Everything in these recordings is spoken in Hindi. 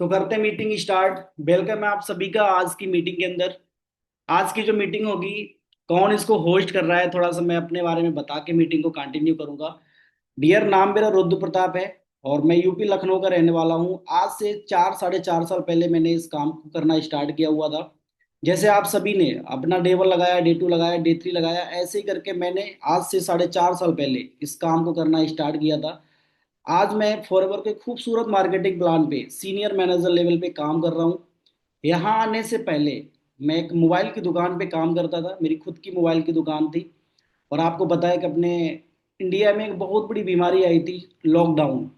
तो करते हैं मीटिंग स्टार्ट। वेलकम है आप सभी का आज की मीटिंग के अंदर। आज की जो मीटिंग होगी, कौन इसको होस्ट कर रहा है, थोड़ा सा मैं अपने बारे में बता के मीटिंग को कंटिन्यू करूंगा। डियर, नाम मेरा रुद्र प्रताप है और मैं यूपी लखनऊ का रहने वाला हूँ। आज से 4 साढ़े 4 साल पहले मैंने इस काम को करना स्टार्ट किया हुआ था। जैसे आप सभी ने अपना डे 1 लगाया, डे 2 लगाया, डे 3 लगाया, ऐसे ही करके मैंने आज से 4.5 साल पहले इस काम को करना स्टार्ट किया था। आज मैं फॉरएवर के खूबसूरत मार्केटिंग प्लान पे सीनियर मैनेजर लेवल पे काम कर रहा हूँ। यहाँ आने से पहले मैं एक मोबाइल की दुकान पे काम करता था, मेरी खुद की मोबाइल की दुकान थी। और आपको पता है कि अपने इंडिया में एक बहुत बड़ी बीमारी आई थी, लॉकडाउन,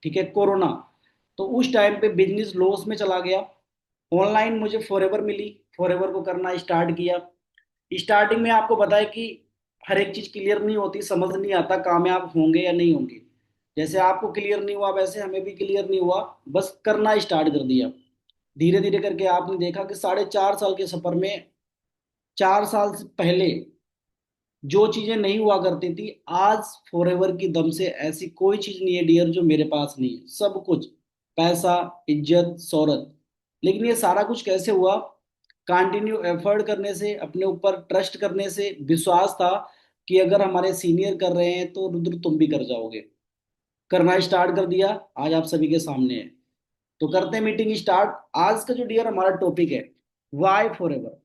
ठीक है, कोरोना। तो उस टाइम पे बिजनेस लॉस में चला गया। ऑनलाइन मुझे फॉरएवर मिली, फॉरएवर को करना स्टार्ट किया। स्टार्टिंग में आपको पता है कि हर एक चीज क्लियर नहीं होती, समझ नहीं आता कामयाब होंगे या नहीं होंगे। जैसे आपको क्लियर नहीं हुआ वैसे हमें भी क्लियर नहीं हुआ, बस करना स्टार्ट कर दिया। धीरे धीरे करके आपने देखा कि 4.5 साल के सफर में 4 साल से पहले जो चीजें नहीं हुआ करती थी, आज फॉरएवर की दम से ऐसी कोई चीज नहीं है डियर जो मेरे पास नहीं है। सब कुछ, पैसा, इज्जत, शोहरत। लेकिन ये सारा कुछ कैसे हुआ? कंटिन्यू एफर्ट करने से, अपने ऊपर ट्रस्ट करने से, विश्वास था कि अगर हमारे सीनियर कर रहे हैं तो रुद्र तुम भी कर जाओगे। करना स्टार्ट कर दिया, आज आप सभी के सामने है। तो करते हैं मीटिंग स्टार्ट। आज का जो डियर हमारा टॉपिक है, वाई फॉरएवर।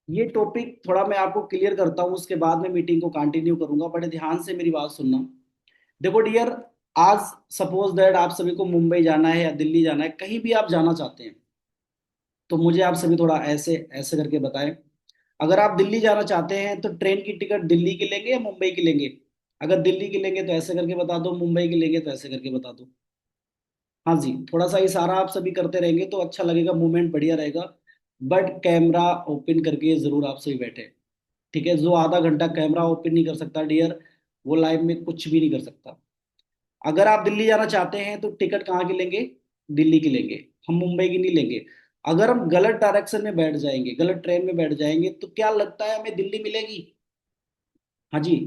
ये टॉपिक थोड़ा मैं आपको क्लियर करता हूँ, उसके बाद में मीटिंग को कंटिन्यू करूंगा। बड़े ध्यान से मेरी बात सुनना। देखो डियर, आज सपोज दैट आप सभी को मुंबई जाना है या दिल्ली जाना है, कहीं भी आप जाना चाहते हैं, तो मुझे आप सभी थोड़ा ऐसे ऐसे करके बताएं। अगर आप दिल्ली जाना चाहते हैं तो ट्रेन की टिकट दिल्ली की लेंगे या मुंबई की लेंगे? अगर दिल्ली की लेंगे तो ऐसे करके बता दो, मुंबई की लेंगे तो ऐसे करके बता दो। हाँ जी, थोड़ा सा इशारा आप सभी करते रहेंगे तो अच्छा लगेगा, मूवमेंट बढ़िया रहेगा। बट कैमरा ओपन करके जरूर आप सभी बैठे, ठीक है? जो आधा घंटा कैमरा ओपन नहीं कर सकता डियर, वो लाइव में कुछ भी नहीं कर सकता। अगर आप दिल्ली जाना चाहते हैं तो टिकट कहाँ की लेंगे? दिल्ली की लेंगे, हम मुंबई की नहीं लेंगे। अगर हम गलत डायरेक्शन में बैठ जाएंगे, गलत ट्रेन में बैठ जाएंगे, तो क्या लगता है हमें दिल्ली मिलेगी? हाँ जी।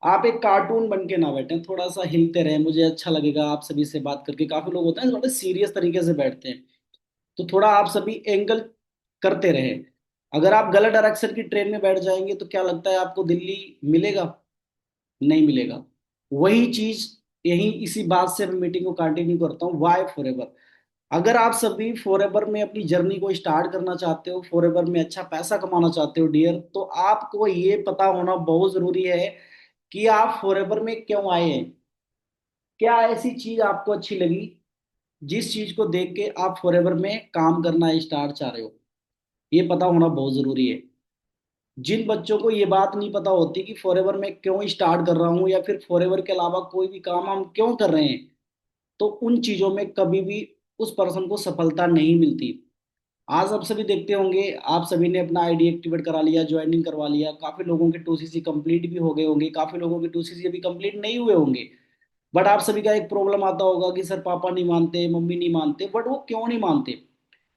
आप एक कार्टून बन के ना बैठे, थोड़ा सा हिलते रहे, मुझे अच्छा लगेगा आप सभी से बात करके। काफी लोग होते हैं थोड़े सीरियस तरीके से बैठते हैं, तो थोड़ा आप सभी एंगल करते रहे। अगर आप गलत डायरेक्शन की ट्रेन में बैठ जाएंगे तो क्या लगता है आपको दिल्ली मिलेगा? नहीं मिलेगा। वही चीज, यही इसी बात से मैं मीटिंग को कंटिन्यू करता हूँ, वाई फॉरएवर। अगर आप सभी फॉरएवर में अपनी जर्नी को स्टार्ट करना चाहते हो, फॉरएवर में अच्छा पैसा कमाना चाहते हो डियर, तो आपको ये पता होना बहुत जरूरी है कि आप फॉरएवर में क्यों आए हैं। क्या ऐसी चीज आपको अच्छी लगी जिस चीज को देख के आप फॉरएवर में काम करना स्टार्ट चाह रहे हो? ये पता होना बहुत जरूरी है। जिन बच्चों को ये बात नहीं पता होती कि फॉरएवर में क्यों स्टार्ट कर रहा हूँ या फिर फॉरएवर के अलावा कोई भी काम हम क्यों कर रहे हैं, तो उन चीजों में कभी भी उस पर्सन को सफलता नहीं मिलती। आज आप सभी देखते होंगे, आप सभी ने अपना आईडी एक्टिवेट करा लिया, ज्वाइनिंग करवा लिया, काफी लोगों के 2CC कंप्लीट भी हो गए होंगे, काफी लोगों के 2CC अभी कंप्लीट नहीं हुए होंगे। बट आप सभी का एक प्रॉब्लम आता होगा कि सर पापा नहीं मानते, मम्मी नहीं मानते। बट वो क्यों नहीं मानते?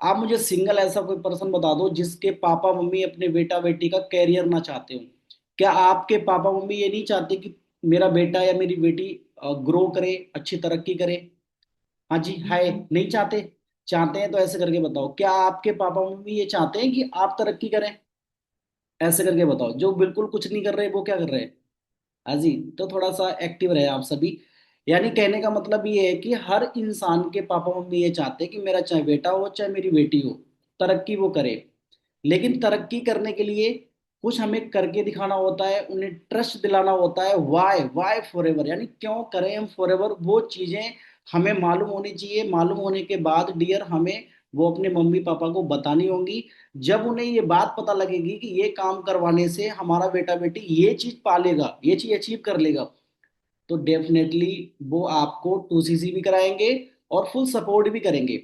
आप मुझे सिंगल ऐसा कोई पर्सन बता दो जिसके पापा मम्मी अपने बेटा बेटी का कैरियर ना चाहते हो। क्या आपके पापा मम्मी ये नहीं चाहते कि मेरा बेटा या मेरी बेटी ग्रो करे, अच्छी तरक्की करे? हाँ जी, है, नहीं चाहते? चाहते हैं तो ऐसे करके बताओ, क्या आपके पापा मम्मी ये चाहते हैं कि आप तरक्की करें? ऐसे करके बताओ। जो बिल्कुल कुछ नहीं कर रहे वो क्या कर रहे हैं? हाँ जी। तो थोड़ा सा एक्टिव रहे आप सभी। यानी कहने का मतलब ये है कि हर इंसान के पापा मम्मी ये चाहते हैं कि मेरा चाहे बेटा हो चाहे मेरी बेटी हो, तरक्की वो करे। लेकिन तरक्की करने के लिए कुछ हमें करके दिखाना होता है, उन्हें ट्रस्ट दिलाना होता है। वाई वाई फॉरएवर, यानी क्यों करें हम फॉरएवर, वो चीजें हमें मालूम होनी चाहिए। मालूम होने के बाद डियर हमें वो अपने मम्मी पापा को बतानी होंगी। जब उन्हें ये बात पता लगेगी कि ये काम करवाने से हमारा बेटा बेटी ये चीज पालेगा, ये चीज अचीव कर लेगा, तो डेफिनेटली वो आपको 2CC भी कराएंगे और फुल सपोर्ट भी करेंगे।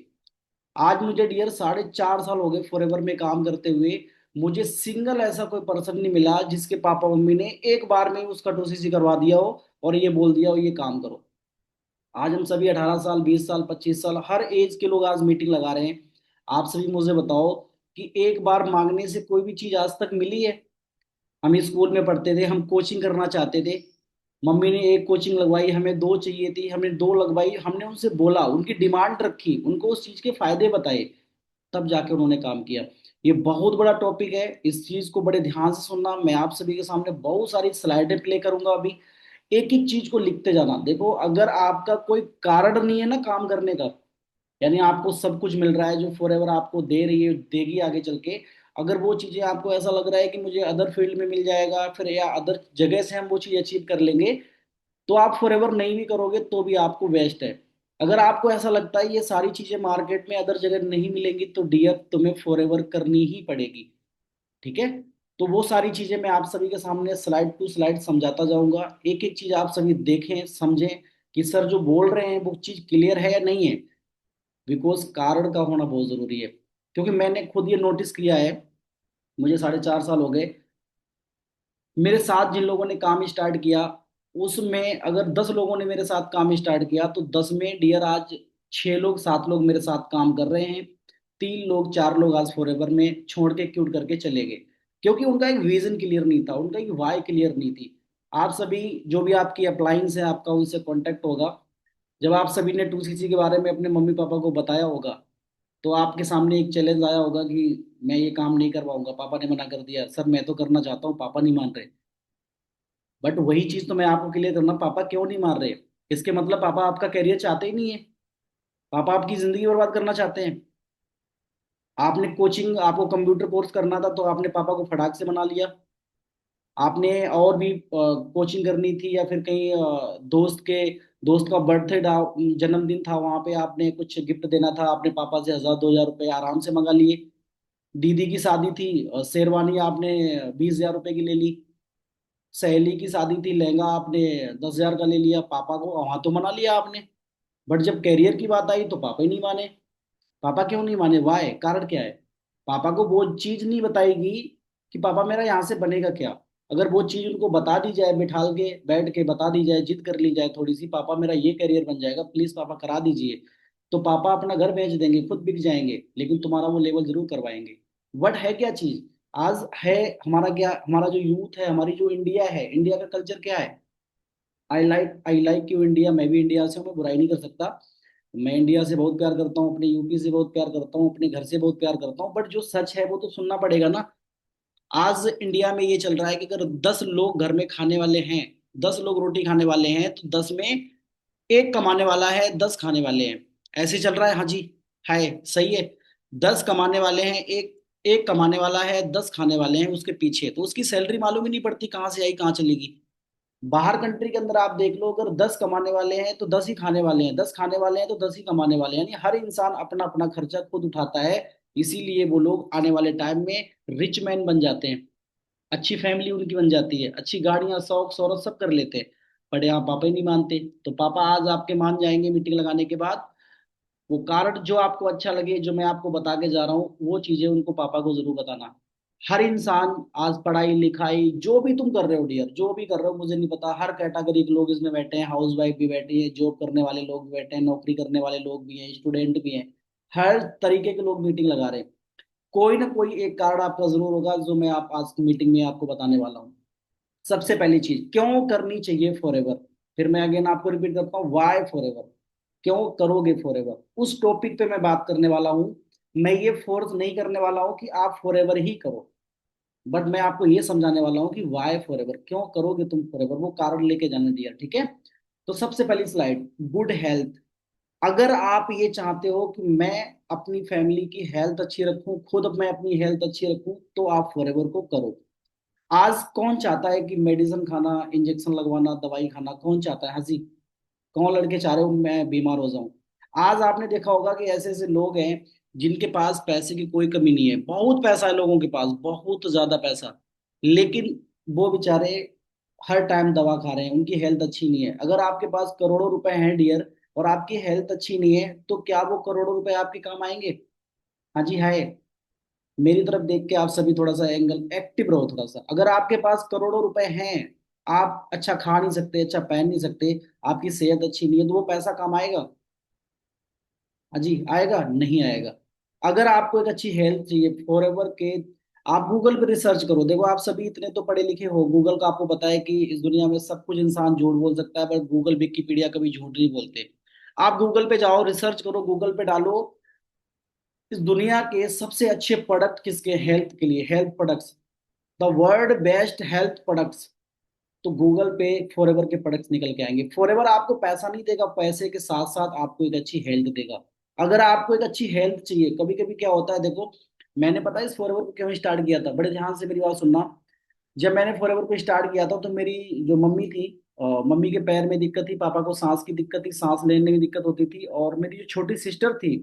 आज मुझे डियर 4.5 साल हो गए फॉरएवर में काम करते हुए। मुझे सिंगल ऐसा कोई पर्सन नहीं मिला जिसके पापा मम्मी ने एक बार में ही उसका 2CC करवा दिया हो और ये बोल दिया हो ये काम करो। आज हम सभी 18 साल, 20 साल, 25 साल, हर एज के लोग आज मीटिंग लगा रहे हैं। आप सभी मुझे बताओ कि एक बार मांगने से कोई भी चीज आज तक मिली है? हम स्कूल में पढ़ते थे, हम कोचिंग करना चाहते थे, मम्मी ने एक कोचिंग लगवाई, हमें दो चाहिए थी, हमने दो लगवाई, हमने उनसे बोला, उनकी डिमांड रखी, उनको उस चीज के फायदे बताए, तब जाके उन्होंने काम किया। ये बहुत बड़ा टॉपिक है, इस चीज को बड़े ध्यान से सुनना। मैं आप सभी के सामने बहुत सारी स्लाइडें प्ले करूंगा अभी, एक एक चीज को लिखते जाना। देखो, अगर आपका कोई कारण नहीं है ना काम करने का, यानी आपको सब कुछ मिल रहा है जो फॉर एवर आपको दे रही है, देगी आगे चल के, अगर वो चीजें आपको ऐसा लग रहा है कि मुझे अदर फील्ड में मिल जाएगा फिर, या अदर जगह से हम वो चीज अचीव कर लेंगे, तो आप फॉर एवर नहीं भी करोगे तो भी आपको वेस्ट है। अगर आपको ऐसा लगता है ये सारी चीजें मार्केट में अदर जगह नहीं मिलेंगी, तो डियर तुम्हें फॉर एवर करनी ही पड़ेगी। ठीक है? तो वो सारी चीजें मैं आप सभी के सामने स्लाइड टू स्लाइड समझाता जाऊंगा, एक एक चीज आप सभी देखें समझें कि सर जो बोल रहे हैं वो चीज क्लियर है या नहीं है। बिकॉज कारण का होना बहुत जरूरी है, क्योंकि मैंने खुद ये नोटिस किया है। मुझे 4.5 साल हो गए, मेरे साथ जिन लोगों ने काम स्टार्ट किया, उसमें अगर 10 लोगों ने मेरे साथ काम स्टार्ट किया, तो 10 में डियर आज 6 लोग 7 लोग मेरे साथ काम कर रहे हैं। 3 लोग 4 लोग आज फॉरएवर में छोड़ के क्यूट करके चले गए, क्योंकि उनका एक विजन क्लियर नहीं था, उनका एक वाई क्लियर नहीं थी। आप सभी, जो भी आपकी अप्लाइंस है, आपका उनसे कांटेक्ट होगा। जब आप सभी ने 2CC के बारे में अपने मम्मी पापा को बताया होगा, तो आपके सामने एक चैलेंज आया होगा कि मैं ये काम नहीं करवाऊंगा, पापा ने मना कर दिया, सर मैं तो करना चाहता हूँ, पापा नहीं मान रहे। बट वही चीज तो मैं आपको क्लियर करना, पापा क्यों नहीं मान रहे, इसके मतलब पापा आपका करियर चाहते ही नहीं है, पापा आपकी जिंदगी बर्बाद करना चाहते हैं। आपने कोचिंग, आपको कंप्यूटर कोर्स करना था, तो आपने पापा को फटाक से मना लिया। आपने और भी कोचिंग करनी थी, या फिर कहीं दोस्त का बर्थडे जन्मदिन था, वहां पे आपने कुछ गिफ्ट देना था, आपने पापा से 1000 2000 रुपए आराम से मंगा लिए। दीदी की शादी थी, शेरवानी आपने 20,000 रुपए की ले ली। सहेली की शादी थी, लहंगा आपने 10,000 का ले लिया, पापा को वहां तो मना लिया आपने। बट जब कैरियर की बात आई तो पापा ही नहीं माने। पापा क्यों नहीं माने, वाई, कारण क्या है? पापा को वो चीज नहीं बताएगी कि पापा मेरा यहाँ से बनेगा क्या। अगर वो चीज उनको बता दी जाए, बिठाल के बैठ के बता दी जाए, जिद कर ली जाए थोड़ी सी, पापा मेरा ये करियर बन जाएगा, प्लीज पापा करा दीजिए, तो पापा अपना घर बेच देंगे, खुद बिक जाएंगे, लेकिन तुम्हारा वो लेवल जरूर करवाएंगे। बट है क्या चीज आज है, हमारा क्या, हमारा जो यूथ है, हमारी जो इंडिया है, इंडिया का कल्चर क्या है? आई लाइक यू इंडिया, मैं भी इंडिया से हूँ, मैं बुराई नहीं कर सकता। मैं इंडिया से बहुत प्यार करता हूँ, अपने यूपी से बहुत प्यार करता हूँ, अपने घर से बहुत प्यार करता हूँ, बट जो सच है वो तो सुनना पड़ेगा ना। आज इंडिया में ये चल रहा है कि अगर 10 लोग घर में खाने वाले हैं, 10 लोग रोटी खाने वाले हैं, तो 10 में एक कमाने वाला है, 10 खाने वाले हैं। ऐसे चल रहा है, हाँ जी, है, सही है। 10 कमाने वाले हैं, एक एक कमाने वाला है, 10 खाने वाले हैं उसके पीछे, तो उसकी सैलरी मालूम ही नहीं पड़ती कहाँ से आई कहाँ चलेगी। बाहर कंट्री के अंदर आप देख लो, अगर 10 कमाने वाले हैं तो 10 ही खाने वाले हैं, 10 खाने वाले हैं तो 10 ही कमाने वाले हैं, यानी हर इंसान अपना अपना खर्चा खुद उठाता है। इसीलिए वो लोग आने वाले टाइम में रिच मैन बन जाते हैं, अच्छी फैमिली उनकी बन जाती है, अच्छी गाड़ियां, शौक शौहरत सब कर लेते हैं। बट यहाँ पापा ही नहीं मानते। तो पापा आज आपके मान जाएंगे मीटिंग लगाने के बाद। वो कारण जो आपको अच्छा लगे, जो मैं आपको बता के जा रहा हूँ, वो चीजें उनको पापा को जरूर बताना। हर इंसान आज पढ़ाई लिखाई जो भी तुम कर रहे हो डियर, जो भी कर रहे हो मुझे नहीं पता, हर कैटेगरी के लोग इसमें बैठे हैं, हाउस वाइफ भी बैठी है, जॉब करने वाले लोग भी बैठे हैं, नौकरी करने वाले लोग भी हैं, स्टूडेंट भी हैं, हर तरीके के लोग मीटिंग लगा रहे हैं। कोई ना कोई एक कारण आपका जरूर होगा, जो मैं आप आज की मीटिंग में आपको बताने वाला हूँ। सबसे पहली चीज, क्यों करनी चाहिए फॉरएवर। फिर मैं अगेन आपको रिपीट करता हूँ, वाई फॉरएवर, क्यों करोगे फॉरएवर, उस टॉपिक पे मैं बात करने वाला हूँ। मैं ये फोर्स नहीं करने वाला हूँ कि आप फॉरएवर ही करो, बट मैं आपको ये समझाने वाला हूँ कि वाई फॉरएवर, क्यों करोगे तुम फॉरएवर, वो कारण लेके जाना दिया, ठीक है? तो सबसे पहली स्लाइड, गुड हेल्थ। अगर आप ये चाहते हो कि मैं अपनी फैमिली की हेल्थ अच्छी रखूं, खुद मैं अपनी हेल्थ अच्छी रखूं, तो आप फॉरएवर को करो। आज कौन चाहता है कि मेडिसिन खाना, इंजेक्शन लगवाना, दवाई खाना, कौन चाहता है? हाँ जी, कौन लड़के चाह रहे हो मैं बीमार हो जाऊं? आज आपने देखा होगा कि ऐसे ऐसे लोग हैं जिनके पास पैसे की कोई कमी नहीं है, बहुत पैसा है लोगों के पास, बहुत ज्यादा पैसा, लेकिन वो बेचारे हर टाइम दवा खा रहे हैं, उनकी हेल्थ अच्छी नहीं है। अगर आपके पास करोड़ों रुपए हैं डियर, और आपकी हेल्थ अच्छी नहीं है, तो क्या वो करोड़ों रुपए आपके काम आएंगे? हाँ जी, है। मेरी तरफ देख के आप सभी थोड़ा सा एंगल एक्टिव रहो थोड़ा सा। अगर आपके पास करोड़ों रुपए हैं, आप अच्छा खा नहीं सकते, अच्छा पहन नहीं सकते, आपकी सेहत अच्छी नहीं है, तो वो पैसा काम आएगा? हाँ जी, आएगा? नहीं आएगा। अगर आपको एक अच्छी हेल्थ चाहिए फॉर एवर के, आप गूगल पे रिसर्च करो, देखो आप सभी इतने तो पढ़े लिखे हो, गूगल का आपको पता है कि इस दुनिया में सब कुछ इंसान झूठ बोल सकता है, पर गूगल विकिपीडिया कभी झूठ नहीं बोलते। आप गूगल पे जाओ, रिसर्च करो, गूगल पे डालो इस दुनिया के सबसे अच्छे प्रोडक्ट किसके, हेल्थ के लिए, health products, the world best health products. तो गूगल पे फॉरएवर के प्रोडक्ट्स निकल के आएंगे। फॉरएवर आपको पैसा नहीं देगा, पैसे के साथ साथ आपको एक अच्छी हेल्थ देगा। अगर आपको एक अच्छी हेल्थ चाहिए, कभी कभी क्या होता है देखो, मैंने पता है इस फॉरएवर को क्यों स्टार्ट किया था, बड़े ध्यान से मेरी बात सुनना। जब मैंने फॉरएवर को स्टार्ट किया था तो मेरी जो मम्मी थी, मम्मी के पैर में दिक्कत थी, पापा को सांस की दिक्कत थी, सांस लेने में दिक्कत होती थी, और मेरी जो छोटी सिस्टर थी,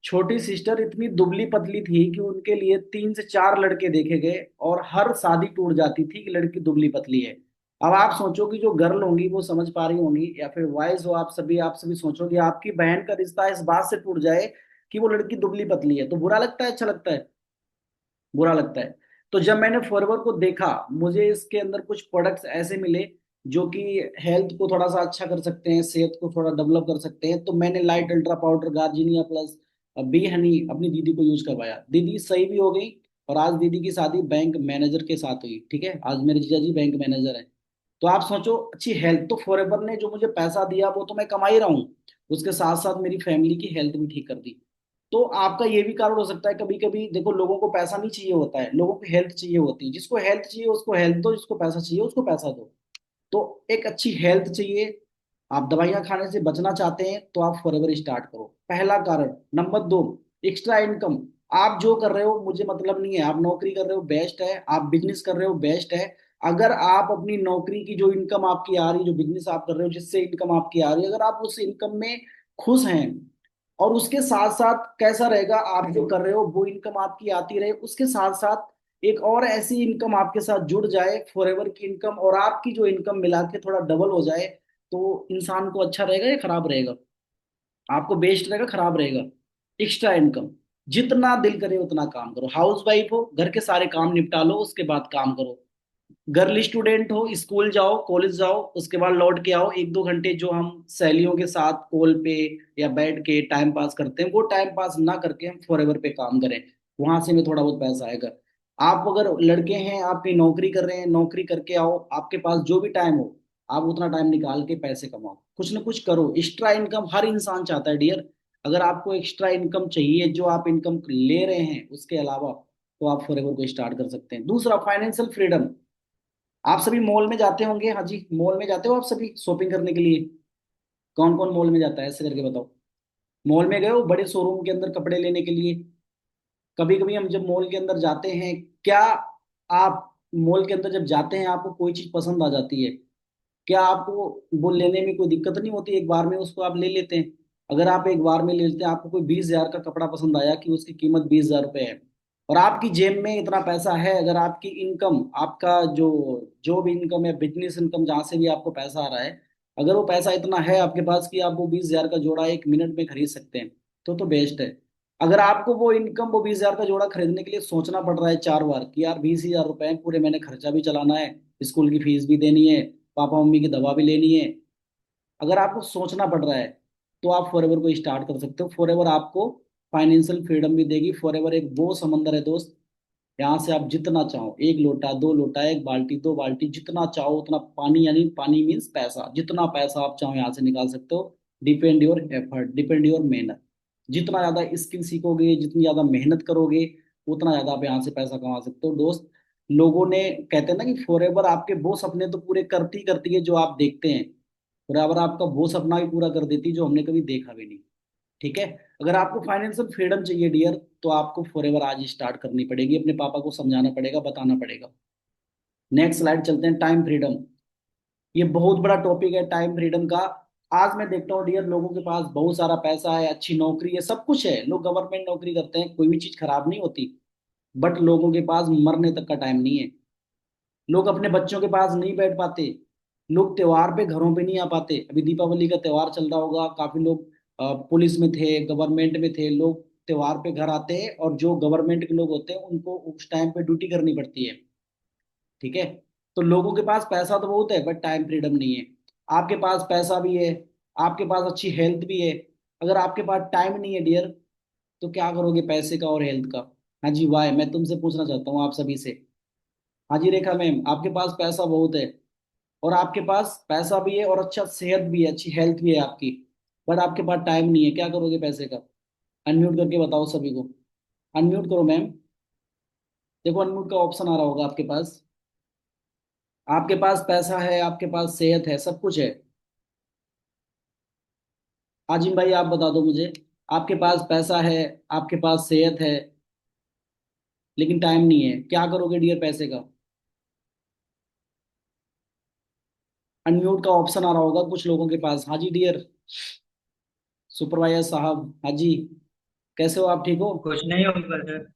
छोटी सिस्टर इतनी दुबली पतली थी कि उनके लिए 3 से 4 लड़के देखे गए, और हर शादी टूट जाती थी कि लड़की दुबली पतली है। अब आप सोचो कि जो गर्ल होंगी वो समझ पा रही होंगी, या फिर बॉयज हो आप सभी सोचो कि आपकी बहन का रिश्ता इस बात से टूट जाए कि वो लड़की दुबली पतली है, तो बुरा लगता है, अच्छा लगता है? बुरा लगता है। तो जब मैंने फॉरवर को देखा, मुझे इसके अंदर कुछ प्रोडक्ट्स ऐसे मिले जो कि हेल्थ को थोड़ा सा अच्छा कर सकते हैं, सेहत को थोड़ा डेवलप कर सकते हैं, तो मैंने light ultra powder, garcinia plus, bee honey अपनी दीदी को यूज करवाया। दीदी सही भी हो गई, और आज दीदी की शादी बैंक मैनेजर के साथ हुई, ठीक है, आज मेरे जीजा जी बैंक मैनेजर है। तो आप सोचो, अच्छी हेल्थ तो फॉरएवर ने जो मुझे पैसा दिया वो तो मैं कमा ही रहा हूँ, उसके साथ साथ मेरी फैमिली की हेल्थ भी ठीक कर दी। तो आपका ये भी कारण हो सकता है, कभी कभी देखो लोगों को पैसा नहीं चाहिए होता है, लोगों को हेल्थ चाहिए होती है। जिसको हेल्थ चाहिए उसको हेल्थ दो, जिसको पैसा चाहिए उसको पैसा दो। तो एक अच्छी हेल्थ चाहिए, आप दवाइयां खाने से बचना चाहते हैं तो आप फॉरएवर स्टार्ट करो, पहला कारण। Number 2, extra income. आप जो कर रहे हो मुझे मतलब नहीं है, आप नौकरी कर रहे हो बेस्ट है, आप बिजनेस कर रहे हो बेस्ट है। अगर आप अपनी नौकरी की जो इनकम आपकी आ रही है, जो बिजनेस आप कर रहे हो जिससे इनकम आपकी आ रही है, अगर आप उस इनकम में खुश हैं, और उसके साथ साथ कैसा रहेगा, आप जो कर रहे हो वो इनकम आपकी आती रहे, उसके साथ साथ एक और ऐसी इनकम आपके साथ जुड़ जाए, फॉरएवर की इनकम, और आपकी जो इनकम मिला के थोड़ा डबल हो जाए, तो इंसान को अच्छा रहेगा या खराब रहेगा? आपको बेस्ट रहेगा, खराब रहेगा? एक्स्ट्रा इनकम, जितना दिल करे उतना काम करो। हाउस वाइफ हो, घर के सारे काम निपटा लो, उसके बाद काम करो। गर्ल स्टूडेंट हो, स्कूल जाओ, कॉलेज जाओ, उसके बाद लौट के आओ, 1-2 घंटे जो हम सहेलियों के साथ कॉल पे या बैठ के टाइम पास करते हैं, वो टाइम पास ना करके हम फॉरएवर पे काम करें, वहां से हमें थोड़ा बहुत पैसा आएगा। आप अगर लड़के हैं, आपकी नौकरी कर रहे हैं, नौकरी करके आओ, आपके पास जो भी टाइम हो, आप उतना टाइम निकाल के पैसे कमाओ, कुछ ना कुछ करो। एक्स्ट्रा इनकम हर इंसान चाहता है डियर। अगर आपको एक्स्ट्रा इनकम चाहिए, जो आप इनकम ले रहे हैं उसके अलावा, तो आप फॉरएवर को स्टार्ट कर सकते हैं। दूसरा, फाइनेंशियल फ्रीडम। आप सभी मॉल में जाते होंगे, हाँ जी, मॉल में जाते हो आप सभी शॉपिंग करने के लिए? कौन कौन मॉल में जाता है, ऐसे करके बताओ। मॉल में गए हो बड़े शोरूम के अंदर कपड़े लेने के लिए? कभी कभी हम जब मॉल के अंदर जाते हैं, क्या आप मॉल के अंदर जब जाते हैं आपको कोई चीज पसंद आ जाती है, क्या आपको वो लेने में कोई दिक्कत नहीं होती, एक बार में उसको आप ले लेते हैं? अगर आप एक बार में ले लेते हैं, आपको कोई 20,000 का कपड़ा पसंद आया कि उसकी कीमत 20,000 रुपए है, और आपकी जेब में इतना पैसा है, अगर आपकी इनकम, आपका जो जो भी इनकम है, बिजनेस इनकम, जहां से भी आपको पैसा आ रहा है, अगर वो पैसा इतना है आपके पास कि आप वो 20,000 का जोड़ा 1 मिनट में खरीद सकते हैं, तो बेस्ट है। अगर आपको वो इनकम, वो 20,000 का जोड़ा खरीदने के लिए सोचना पड़ रहा है 4 बार कि यार 20,000 रुपए हैं, पूरे महीने खर्चा भी चलाना है, स्कूल की फीस भी देनी है, पापा मम्मी की दवा भी लेनी है, अगर आपको सोचना पड़ रहा है, तो आप फॉरएवर को स्टार्ट कर सकते हो। फॉरएवर आपको फाइनेंशियल फ्रीडम भी देगी। फॉरएवर एक वो समंदर है दोस्त, यहाँ से आप जितना चाहो, 1 लोटा, 2 लोटा, 1 बाल्टी, 2 बाल्टी, जितना चाहो उतना पानी, यानी पानी मीन्स पैसा, जितना पैसा आप चाहो यहाँ से निकाल सकते हो। Depend your effort, depend your मेहनत। जितना ज्यादा स्किल सीखोगे, जितनी ज्यादा मेहनत करोगे, उतना ज्यादा आप यहाँ से पैसा कमा सकते हो दोस्त। लोगों ने, कहते हैं ना कि फॉरएवर आपके वो सपने तो पूरे करती करती है जो आप देखते हैं, बराबर आपका वो सपना भी पूरा कर देती है जो हमने कभी देखा भी नहीं। ठीक है? अगर आपको फाइनेंशियल फ्रीडम चाहिए डियर, तो आपको फॉरएवर आज स्टार्ट करनी पड़ेगी, अपने पापा को समझाना पड़ेगा, बताना पड़ेगा। नेक्स्ट स्लाइड चलते हैं, टाइम फ्रीडम। ये बहुत बड़ा टॉपिक है टाइम फ्रीडम का। आज मैं देखता हूँ डियर, लोगों के पास बहुत सारा पैसा है, अच्छी नौकरी है, सब कुछ है, लोग गवर्नमेंट नौकरी करते हैं, कोई भी चीज खराब नहीं होती, बट लोगों के पास मरने तक का टाइम नहीं है। लोग अपने बच्चों के पास नहीं बैठ पाते, लोग त्योहार पे घरों पे नहीं आ पाते। अभी दीपावली का त्योहार चल रहा होगा, काफी लोग पुलिस में थे, गवर्नमेंट में थे, लोग त्योहार पे घर आते हैं, और जो गवर्नमेंट के लोग होते हैं उनको उस टाइम पे ड्यूटी करनी पड़ती है। ठीक है? तो लोगों के पास पैसा तो बहुत है, बट टाइम फ्रीडम नहीं है। आपके पास पैसा भी है, आपके पास अच्छी हेल्थ भी है, अगर आपके पास टाइम नहीं है डियर, तो क्या करोगे पैसे का और हेल्थ का? हाँ जी, वाई मैं तुमसे पूछना चाहता हूँ आप सभी से। हाँ जी रेखा मैम, आपके पास पैसा बहुत है, और आपके पास पैसा भी है और अच्छा सेहत भी है, अच्छी हेल्थ भी है आपकी, बट आपके पास टाइम नहीं है, क्या करोगे पैसे का? अनम्यूट करके बताओ सभी को। अनम्यूट करो मैम। देखो अनम्यूट का ऑप्शन आ रहा होगा आपके पास। आपके पास पैसा है, आपके पास सेहत है, सब कुछ है। आजिम भाई आप बता दो मुझे। आपके पास पैसा है, आपके पास सेहत है, लेकिन टाइम नहीं है, क्या करोगे डियर पैसे का? अनम्यूट का ऑप्शन आ रहा होगा कुछ लोगों के पास। हाँ जी डियर सुपरवाइजर साहब, हाँ जी, कैसे हो आप, ठीक हो? कुछ नहीं होगा सर।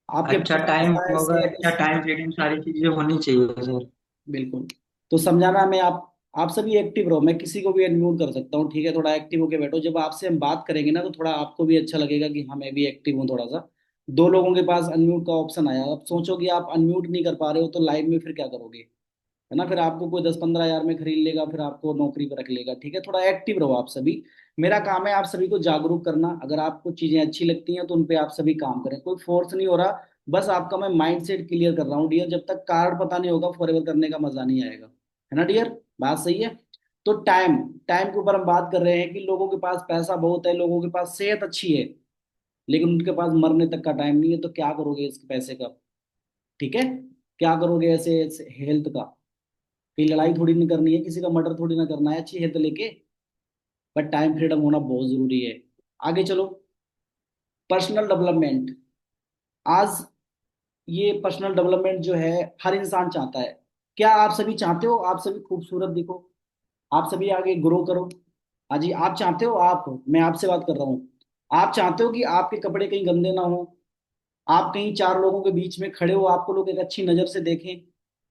आपके अच्छा पास टाइम पैसा है, होगा, सेहत अच्छा है। टाइम फ्रीडम, सारी चीजें होनी चाहिए सर। बिल्कुल। तो समझाना मैं आप सभी एक्टिव रहो, मैं किसी को भी अनम्यूट कर सकता हूँ, ठीक है? थोड़ा एक्टिव होके बैठो, जब आपसे हम बात करेंगे ना तो थोड़ा आपको भी अच्छा लगेगा कि हाँ मैं भी एक्टिव हूँ थोड़ा सा। दो लोगों के पास अनम्यूट का ऑप्शन आया, अब सोचो कि आप अनम्यूट नहीं कर पा रहे हो तो लाइव में फिर क्या करोगे? है ना, फिर आपको कोई 10-15 हजार में खरीद लेगा, फिर आपको नौकरी पर रख लेगा, ठीक है? थोड़ा एक्टिव रहो आप सभी। मेरा काम है आप सभी को जागरूक करना, अगर आपको चीजें अच्छी लगती हैं तो उन पे आप सभी काम करें, कोई फोर्स नहीं हो रहा। बस आपका मैं माइंड सेट क्लियर कर रहा हूँ डियर, जब तक कार्ड पता नहीं होगा फॉरएवर करने का मजा नहीं आएगा। है ना डियर? बात सही है। तो टाइम, टाइम के ऊपर हम बात कर रहे हैं कि लोगों के पास पैसा बहुत है, लोगों के पास सेहत अच्छी है, लेकिन उनके पास मरने तक का टाइम नहीं है, तो क्या करोगे इस पैसे का? ठीक है, क्या करोगे ऐसे हेल्थ का? कहीं लड़ाई थोड़ी नहीं करनी है, किसी का मर्डर थोड़ी ना करना है अच्छी हेल्थ लेके, बट टाइम फ्रीडम होना बहुत जरूरी है। आगे चलो। Personal development. आज ये पर्सनल डेवलपमेंट जो है हर इंसान चाहता है। क्या आप सभी चाहते हो आप सभी खूबसूरत दिखो, आप सभी आगे ग्रो करो? हाँ जी, आप चाहते हो? आप, मैं आपसे बात कर रहा हूँ, आप चाहते हो कि आपके कपड़े कहीं गंदे ना हो, आप कहीं चार लोगों के बीच में खड़े हो आपको लोग एक अच्छी नजर से देखें?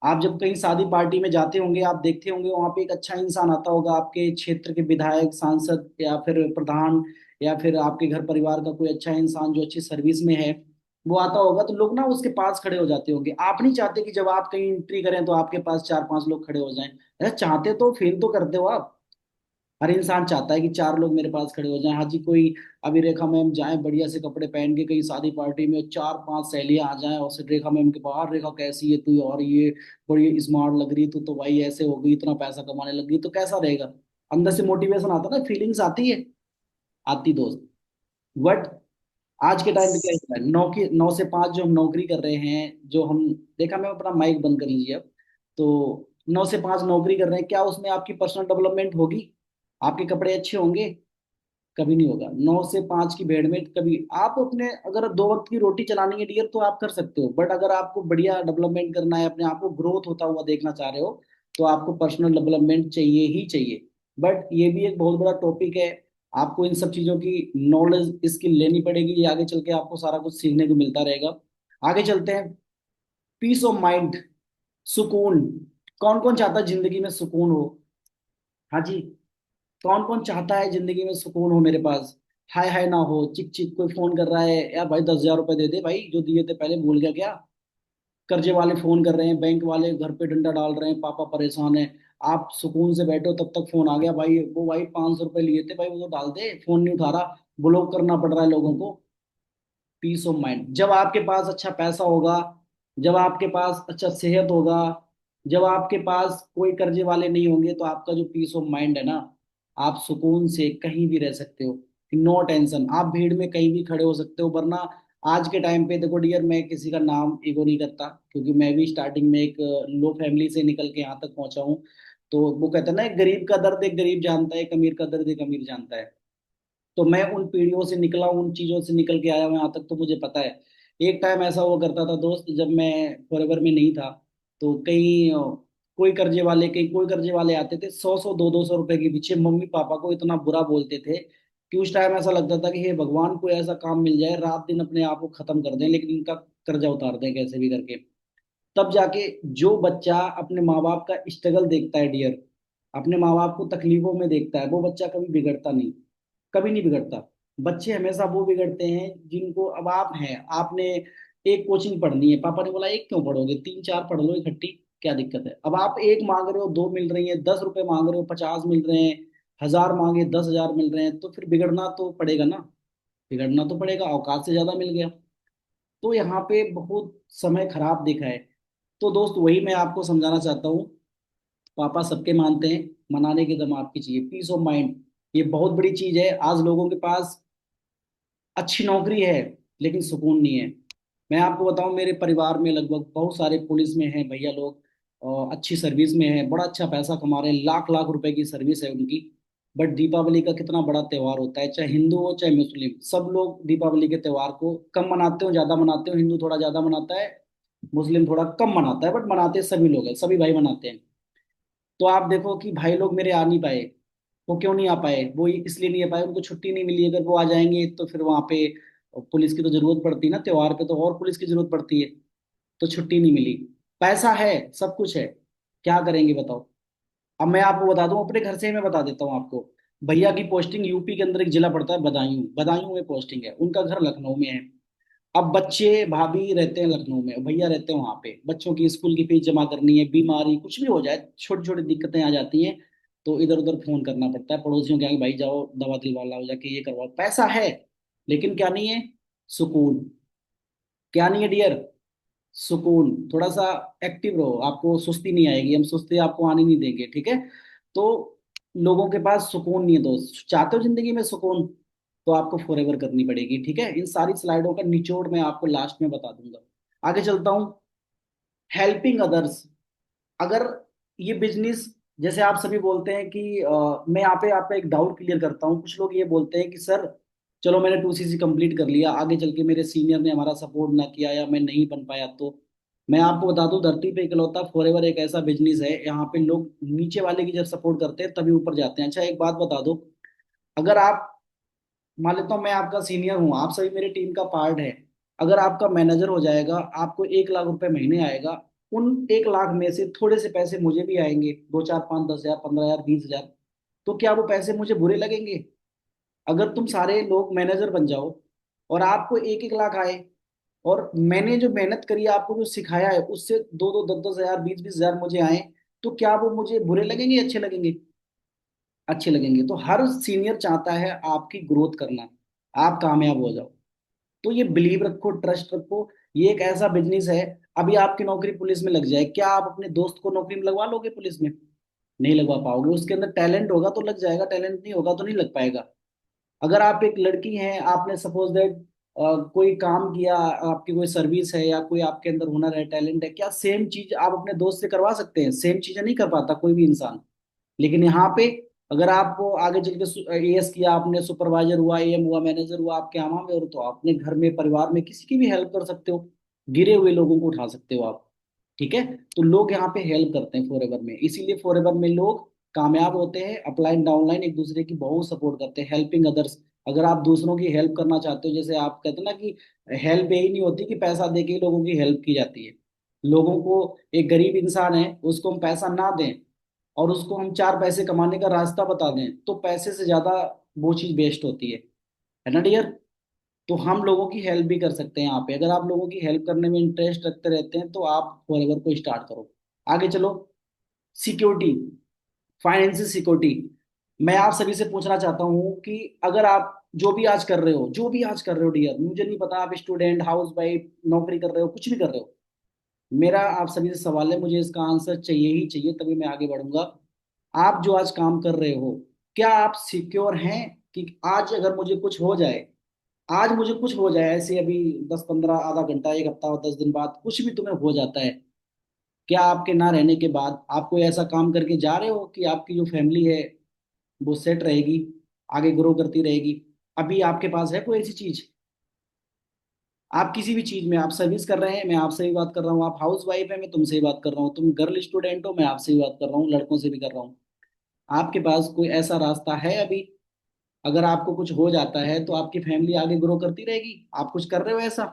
आप जब कहीं शादी पार्टी में जाते होंगे, आप देखते होंगे वहां पे एक अच्छा इंसान आता होगा, आपके क्षेत्र के विधायक, सांसद या फिर प्रधान, या फिर आपके घर परिवार का कोई अच्छा इंसान जो अच्छी सर्विस में है, वो आता होगा तो लोग ना उसके पास खड़े हो जाते होंगे। आप नहीं चाहते कि जब आप कहीं एंट्री करें तो आपके पास 4-5 लोग खड़े हो जाएं? अरे चाहते तो फील तो करते हो आप। हर इंसान चाहता है कि चार लोग मेरे पास खड़े हो जाएं। हाँ जी, कोई अभी रेखा मैम जाए बढ़िया से कपड़े पहन के कहीं शादी पार्टी में, 4-5 सहेलियां आ जाएं और फिर रेखा मैम के बाहर, रेखा कैसी है तू, और ये बड़ी स्मार्ट लग रही, तू तो भाई ऐसे हो गई, इतना पैसा कमाने लग गई, तो कैसा रहेगा? अंदर से मोटिवेशन आता ना, फीलिंग्स आती है, आती दोस्त। बट आज के टाइम पे क्या होता है, 9 से 5 जो हम नौकरी कर रहे हैं, जो हम, देखा मैं अपना माइक बंद कर लीजिए अब। तो 9 से 5 नौकरी कर रहे हैं, क्या उसमें आपकी पर्सनल डेवलपमेंट होगी? आपके कपड़े अच्छे होंगे? कभी नहीं होगा। 9 से 5 की भीड़ में कभी आप अपने, अगर 2 वक्त की रोटी चलानी है डियर तो आप कर सकते हो, बट अगर आपको बढ़िया डेवलपमेंट करना है, अपने आप को ग्रोथ होता हुआ देखना चाह रहे हो, तो आपको पर्सनल डेवलपमेंट चाहिए ही चाहिए। बट ये भी एक बहुत बड़ा टॉपिक है, आपको इन सब चीजों की नॉलेज स्किल लेनी पड़ेगी, ये आगे चल के आपको सारा कुछ सीखने को मिलता रहेगा। आगे चलते हैं। पीस ऑफ माइंड, सुकून। कौन कौन चाहता है जिंदगी में सुकून हो? हाँ जी, कौन कौन चाहता है जिंदगी में सुकून हो मेरे पास? हाय हाय ना हो, चिक चिक कोई फोन कर रहा है, यार भाई 10,000 रुपए दे दे भाई, जो दिए थे पहले भूल गया क्या? कर्जे वाले फोन कर रहे हैं, बैंक वाले घर पे डंडा डाल रहे हैं, पापा परेशान है। आप सुकून से बैठो तब तक फोन आ गया, भाई वो भाई 500 रुपए लिए थे भाई, वो तो डाल दे, फोन नहीं उठा रहा, ब्लॉक करना पड़ रहा है लोगों को। पीस ऑफ माइंड, जब आपके पास अच्छा पैसा होगा, जब आपके पास अच्छा सेहत होगा, जब आपके पास कोई कर्जे वाले नहीं होंगे, तो आपका जो पीस ऑफ माइंड है ना, आप सुकून से कहीं भी रह सकते हो, नो टेंशन, आप भीड़ में कहीं भी खड़े हो सकते हो। वरना आज के टाइम पे देखो डियर, मैं किसी का नाम ईगो नहीं करता, क्योंकि मैं भी स्टार्टिंग में एक लो फैमिली से निकल के यहाँ तक पहुंचा हूँ। तो वो कहते हैं ना, एक गरीब का दर्द एक गरीब जानता है, एक अमीर का दर्द एक अमीर जानता है। तो मैं उन पीढ़ियों से निकला हूं, उन चीजों से निकल के आया हूं यहाँ तक, तो मुझे पता है। एक टाइम ऐसा हुआ करता था दोस्त, जब मैं फॉरएवर में नहीं था, तो कहीं कोई कर्जे वाले आते थे, 100-100 200 रुपए के पीछे मम्मी पापा को इतना बुरा बोलते थे कि उस टाइम ऐसा लगता था कि हे भगवान, कोई ऐसा काम मिल जाए रात दिन अपने आप को खत्म कर दें, लेकिन इनका कर्जा उतार दें कैसे भी करके। तब जाके जो बच्चा अपने माँ बाप का स्ट्रगल देखता है डियर, अपने माँ बाप को तकलीफों में देखता है, वो बच्चा कभी बिगड़ता नहीं, कभी नहीं बिगड़ता। बच्चे हमेशा वो बिगड़ते हैं जिनको, अब आप हैं, आपने एक कोचिंग पढ़नी है, पापा ने बोला एक क्यों पढ़ोगे, 3-4 पढ़ लो इकट्ठी, क्या दिक्कत है? अब आप एक मांग रहे हो, दो मिल रही है, 10 रुपए मांग रहे हो, 50 मिल रहे हैं, 1000 मांगे 10,000 मिल रहे हैं, तो फिर बिगड़ना तो पड़ेगा ना, बिगड़ना तो पड़ेगा, औकात से ज्यादा मिल गया। तो यहाँ पे बहुत समय खराब दिखा है। तो दोस्त वही मैं आपको समझाना चाहता हूँ। पापा सबके मानते हैं, मनाने की दम आपकी चाहिए, पीस ऑफ माइंड। ये बहुत बड़ी चीज है। आज लोगों के पास अच्छी नौकरी है लेकिन सुकून नहीं है। मैं आपको बताऊं, मेरे परिवार में लगभग बहुत सारे पुलिस में हैं भैया लोग, अच्छी सर्विस में हैं, बड़ा अच्छा पैसा कमा रहे हैं, लाख लाख रुपए की सर्विस है उनकी। बट दीपावली का कितना बड़ा त्योहार होता है, चाहे हिंदू हो चाहे मुस्लिम, सब लोग दीपावली के त्योहार को कम मनाते हो ज्यादा मनाते हो। हिंदू थोड़ा ज्यादा मनाता है, मुस्लिम थोड़ा कम मनाता है, बट मनाते सभी लोग हैं, सभी भाई मनाते हैं। तो आप देखो कि भाई लोग मेरे आ नहीं पाए। वो क्यों नहीं आ पाए? वो इसलिए नहीं आ पाए, उनको छुट्टी नहीं मिली। अगर वो आ जाएंगे तो फिर वहां पे पुलिस की तो जरूरत पड़ती है ना, त्योहार पे तो और पुलिस की जरूरत पड़ती है। तो छुट्टी नहीं मिली। पैसा है, सब कुछ है, क्या करेंगे बताओ। अब मैं आपको बता दूं, अपने घर से ही मैं बता देता हूँ आपको। भैया की पोस्टिंग यूपी के अंदर एक जिला पड़ता है बदायूं, बदायूं में पोस्टिंग है, उनका घर लखनऊ में है। अब बच्चे भाभी रहते हैं लखनऊ में, भैया रहते हैं वहां पे, बच्चों की स्कूल की फीस जमा करनी है, बीमारी कुछ भी हो जाए, छोटी छोटी दिक्कतें आ जाती हैं। तो इधर उधर फोन करना पड़ता है पड़ोसियों के यहाँ, भाई जाओ दवा दिलवा लाओ, जाके ये करवाओ। पैसा है लेकिन क्या नहीं है? सुकून। क्या नहीं है डियर? सुकून। थोड़ा सा एक्टिव रहो, आपको सुस्ती नहीं आएगी, हम सुस्ती आपको आने नहीं देंगे, ठीक है? तो लोगों के पास सुकून नहीं है दोस्त। चाहते हो जिंदगी में सुकून, तो आपको फॉरएवर करनी पड़ेगी, ठीक है? इन सारी स्लाइडों का निचोड़ मैं आपको लास्ट में बता दूंगा। आगे चलता हूँ। Helping others. अगर ये बिजनेस, जैसे आप सभी बोलते हैं कि मैं यहाँ पे आपका एक डाउट क्लियर करता हूँ। कुछ लोग ये बोलते हैं कि सर चलो मैंने 2CC कंप्लीट कर लिया, आगे चल के मेरे सीनियर ने हमारा सपोर्ट ना किया या मैं नहीं बन पाया तो। मैं आपको बता दूं, धरती पे इकलौता फॉरएवर एक ऐसा बिजनेस है, यहाँ पे लोग नीचे वाले की जब सपोर्ट करते हैं तभी ऊपर जाते हैं। अच्छा एक बात बता दो, अगर आप, मान लेता हूँ मैं आपका सीनियर हूँ, आप सभी मेरे टीम का पार्ट है, अगर आपका मैनेजर हो जाएगा, आपको 1 लाख रुपए महीने आएगा, उन 1 लाख में से थोड़े से पैसे मुझे भी आएंगे, 2 4 5 10 हजार 15 हजार 20 हजार, तो क्या वो पैसे मुझे बुरे लगेंगे? अगर तुम सारे लोग मैनेजर बन जाओ और आपको 1 1 लाख आए, और मैंने जो मेहनत करी है, आपको जो सिखाया है, उससे 2 2 10 10 हजार 20 20 हजार मुझे आए, तो क्या वो मुझे बुरे लगेंगे अच्छे लगेंगे? अच्छे लगेंगे। तो हर सीनियर चाहता है आपकी ग्रोथ करना, आप कामयाब हो जाओ। तो ये बिलीव रखो, ट्रस्ट रखो। ये एक ऐसा बिजनेस है। अभी आपकी नौकरी पुलिस में लग जाए, क्या आप अपने दोस्त को नौकरी में लगवा लोगे पुलिस में? नहीं लगवा पाओगे। उसके अंदर टैलेंट होगा तो लग जाएगा, टैलेंट नहीं होगा तो नहीं लग पाएगा। अगर आप एक लड़की हैं, आपने सपोज दैट कोई काम किया, आपकी कोई सर्विस है या कोई आपके अंदर हुनर है, टैलेंट है, क्या सेम चीज आप अपने दोस्त से करवा सकते हैं? सेम चीजें नहीं कर पाता कोई भी इंसान। लेकिन यहाँ पे अगर आपको आगे चल के एएस किया आपने, सुपरवाइजर हुआ, एएम हुआ, मैनेजर हुआ, आपके आमा में, और तो आप अपने घर में परिवार में किसी की भी हेल्प कर सकते हो, गिरे हुए लोगों को उठा सकते हो आप, ठीक है? तो लोग यहाँ पे हेल्प करते हैं फॉरएवर में, इसीलिए फॉरएवर में लोग कामयाब होते हैं। अपलाइन डाउनलाइन एक दूसरे की बहुत सपोर्ट करते हैं, हेल्पिंग अदर्स। अगर आप दूसरों की हेल्प करना चाहते हो, जैसे आप कहते हैं ना कि हेल्प यही नहीं होती कि पैसा दे के ही लोगों की हेल्प की जाती है। लोगों को, एक गरीब इंसान है उसको हम पैसा ना दें और उसको हम 4 पैसे कमाने का रास्ता बता दें, तो पैसे से ज्यादा वो चीज बेस्ट होती है ना डियर? तो हम लोगों की हेल्प भी कर सकते हैं यहाँ पे। अगर आप लोगों की हेल्प करने में इंटरेस्ट रखते रहते हैं तो आप फॉरएवर को स्टार्ट करो। आगे चलो। Security, financial security. मैं आप सभी से पूछना चाहता हूँ कि अगर आप जो भी आज कर रहे हो, जो भी आज कर रहे हो डियर, मुझे नहीं पता आप स्टूडेंट, हाउस वाइफ, नौकरी कर रहे हो, कुछ भी कर रहे हो, मेरा आप सभी से सवाल है, मुझे इसका आंसर चाहिए ही चाहिए, तभी मैं आगे बढ़ूंगा। आप जो आज काम कर रहे हो, क्या आप सिक्योर हैं कि आज अगर मुझे कुछ हो जाए, आज मुझे कुछ हो जाए ऐसे अभी 10 15 आधा घंटा 1 हफ्ता और 10 दिन बाद कुछ भी तुम्हें हो जाता है, क्या आपके ना रहने के बाद आप कोई ऐसा काम करके जा रहे हो कि आपकी जो फैमिली है वो सेट रहेगी, आगे ग्रो करती रहेगी? अभी आपके पास है कोई ऐसी चीज? आप किसी भी चीज में आप सर्विस कर रहे हैं, मैं आपसे भी बात कर रहा हूँ, आप हाउस वाइफ है, मैं तुमसे ही बात कर रहा हूँ, तुम गर्ल स्टूडेंट हो, मैं आपसे भी बात कर रहा हूँ, लड़कों से भी कर रहा हूँ। आपके पास कोई ऐसा रास्ता है अभी? अगर आपको कुछ हो जाता है तो आपकी फैमिली आगे ग्रो करती रहेगी? आप कुछ कर रहे हो ऐसा?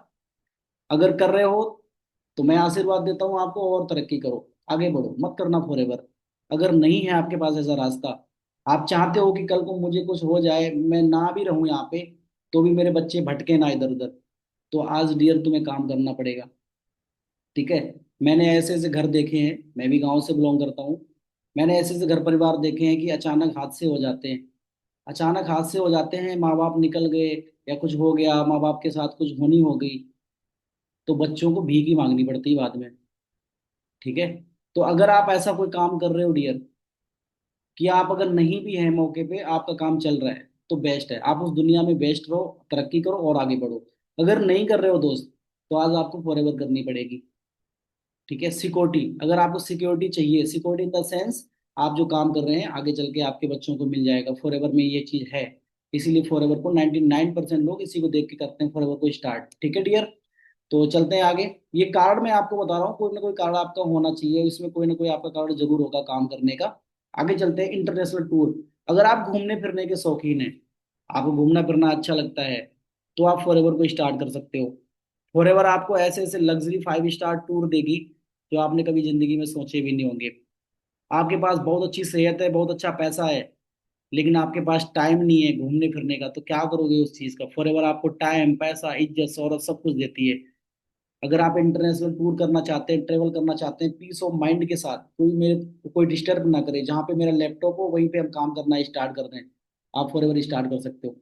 अगर कर रहे हो तो मैं आशीर्वाद देता हूँ आपको, और तरक्की करो, आगे बढ़ो, मत करना फॉरएवर। अगर नहीं है आपके पास ऐसा रास्ता, आप चाहते हो कि कल को मुझे कुछ हो जाए, मैं ना भी रहूं यहाँ पे, तो भी मेरे बच्चे भटके ना इधर उधर, तो आज डियर तुम्हें काम करना पड़ेगा, ठीक है? मैंने ऐसे ऐसे घर देखे हैं, मैं भी गांव से बिलोंग करता हूँ। मैंने ऐसे ऐसे घर परिवार देखे हैं कि अचानक हादसे हो जाते हैं। अचानक हादसे हो जाते हैं, माँ बाप निकल गए या कुछ हो गया, माँ बाप के साथ कुछ होनी हो गई, तो बच्चों को भीख ही मांगनी पड़ती है बाद में। ठीक है। तो अगर आप ऐसा कोई काम कर रहे हो डियर, कि आप अगर नहीं भी हैं मौके पे, आपका काम चल रहा है, तो बेस्ट है, आप उस दुनिया में बेस्ट रहो, तरक्की करो और आगे बढ़ो। अगर नहीं कर रहे हो दोस्त, तो आज आपको फॉरएवर करनी पड़ेगी। ठीक है। सिक्योरिटी, अगर आपको सिक्योरिटी चाहिए, सिक्योरिटी इन द सेंस, आप जो काम कर रहे हैं आगे चल के आपके बच्चों को मिल जाएगा, फॉरएवर में ये चीज है। इसीलिए फॉरएवर को 99% लोग इसी को देख के करते हैं, फॉरएवर को स्टार्ट। ठीक है डियर। तो चलते हैं आगे। ये कार्ड मैं आपको बता रहा हूँ, कोई ना कोई कार्ड आपका होना चाहिए, इसमें कोई ना कोई आपका कार्ड जरूर होगा काम करने का। आगे चलते हैं। इंटरनेशनल टूर, अगर आप घूमने फिरने के शौकीन हैं, आपको घूमना फिरना अच्छा लगता है, तो आप फॉरएवर को स्टार्ट कर सकते हो। फॉरएवर आपको ऐसे ऐसे लग्जरी 5 स्टार टूर देगी जो आपने कभी जिंदगी में सोचे भी नहीं होंगे। आपके पास बहुत अच्छी सेहत है, बहुत अच्छा पैसा है, लेकिन आपके पास टाइम नहीं है घूमने फिरने का, तो क्या करोगे उस चीज का? फॉरएवर आपको टाइम, पैसा, इज्जत, शोहरत सब कुछ देती है। अगर आप इंटरनेशनल टूर करना चाहते हैं, ट्रेवल करना चाहते हैं पीस ऑफ माइंड के साथ, कोई डिस्टर्ब ना करे, जहाँ पे मेरा लैपटॉप हो वहीं पे हम काम करना स्टार्ट कर दें, आप फॉरएवर स्टार्ट कर सकते हो।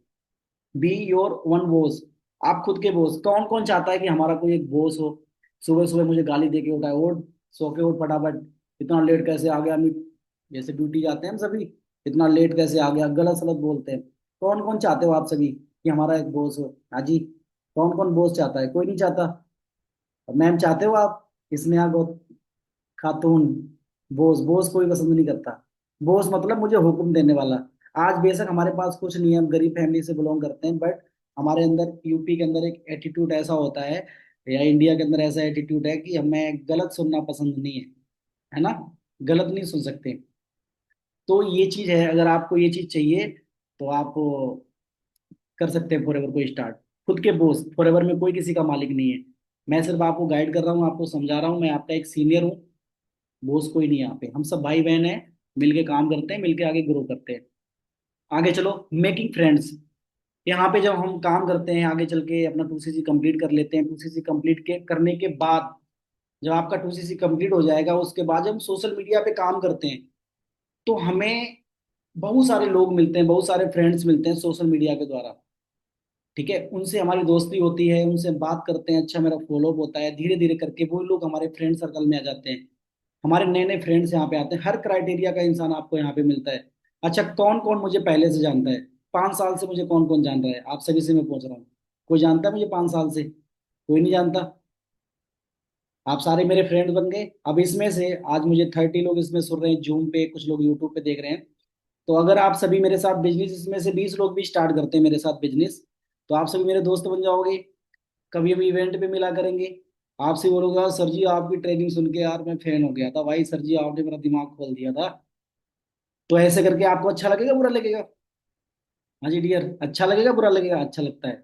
बी योर वन बॉस, आप खुद के बॉस। कौन कौन चाहता है कि हमारा कोई एक बॉस हो, सुबह सुबह मुझे गाली दे के उठाए, उठ, सो के उठ फटाफट, इतना लेट कैसे आ गया अमित, जैसे ड्यूटी जाते हैं हम सभी, इतना लेट कैसे आ गया, गलत सलत बोलते हैं। कौन कौन चाहते हो आप सभी कि हमारा एक बॉस हो? हाँ जी। कौन कौन बॉस चाहता है? कोई नहीं चाहता। मैम चाहते हो आप? स्नेहा खातून, बॉस, बॉस कोई पसंद नहीं करता। बॉस मतलब मुझे हुक्म देने वाला। आज बेशक हमारे पास कुछ नहीं है, हम गरीब फैमिली से बिलोंग करते हैं, बट हमारे अंदर, यूपी के अंदर एक एटीट्यूड ऐसा होता है, या इंडिया के अंदर ऐसा एटीट्यूड है कि हमें गलत सुनना पसंद नहीं है, है ना? गलत नहीं सुन सकते। तो ये चीज है, अगर आपको ये चीज चाहिए, तो आप कर सकते हैं फॉरएवर को स्टार्ट। खुद के बॉस, फॉरएवर में कोई किसी का मालिक नहीं है। मैं सिर्फ आपको गाइड कर रहा हूँ, आपको समझा रहा हूँ, मैं आपका एक सीनियर हूँ। बॉस कोई नहीं है यहाँ पे, हम सब भाई बहन हैं, मिलके काम करते हैं, मिलके आगे ग्रो करते हैं। आगे चलो। मेकिंग फ्रेंड्स, यहाँ पे जब हम काम करते हैं, आगे चल के अपना 2CC कंप्लीट कर लेते हैं, 2CC कंप्लीट के करने के बाद, जब आपका 2CC कंप्लीट हो जाएगा, उसके बाद जब हम सोशल मीडिया पे काम करते हैं, तो हमें बहुत सारे लोग मिलते हैं, बहुत सारे फ्रेंड्स मिलते हैं सोशल मीडिया के द्वारा। ठीक है। उनसे हमारी दोस्ती होती है, उनसे बात करते हैं, अच्छा मेरा फॉलोअप होता है, धीरे धीरे करके वो लोग हमारे फ्रेंड सर्कल में आ जाते हैं। हमारे नए नए फ्रेंड्स यहाँ पे आते हैं, हर क्राइटेरिया का इंसान आपको यहाँ पे मिलता है। अच्छा, कौन कौन मुझे पहले से जानता है? 5 साल से मुझे कौन कौन जान रहा है? आप सभी से मैं पूछ रहा हूँ। कोई जानता है मुझे 5 साल से? कोई नहीं जानता। आप सारे मेरे फ्रेंड बन गए। अब इसमें से आज मुझे 30 लोग इसमें सुन रहे हैं जूम पे, कुछ लोग यूट्यूब पे देख रहे हैं। तो अगर आप सभी मेरे साथ बिजनेस, इसमें से 20 लोग भी स्टार्ट करते हैं मेरे साथ बिजनेस, तो आप सभी मेरे दोस्त बन जाओगे। कभी हम इवेंट पे मिला करेंगे। आपसे बोलूंगा, सर जी आपकी ट्रेनिंग सुन के यार मैं फैन हो गया था भाई, सर जी आपने मेरा दिमाग खोल दिया था। तो ऐसे करके आपको अच्छा लगेगा, बुरा लगेगा? हाँ जी डियर, अच्छा लगेगा बुरा लगेगा? अच्छा लगता है।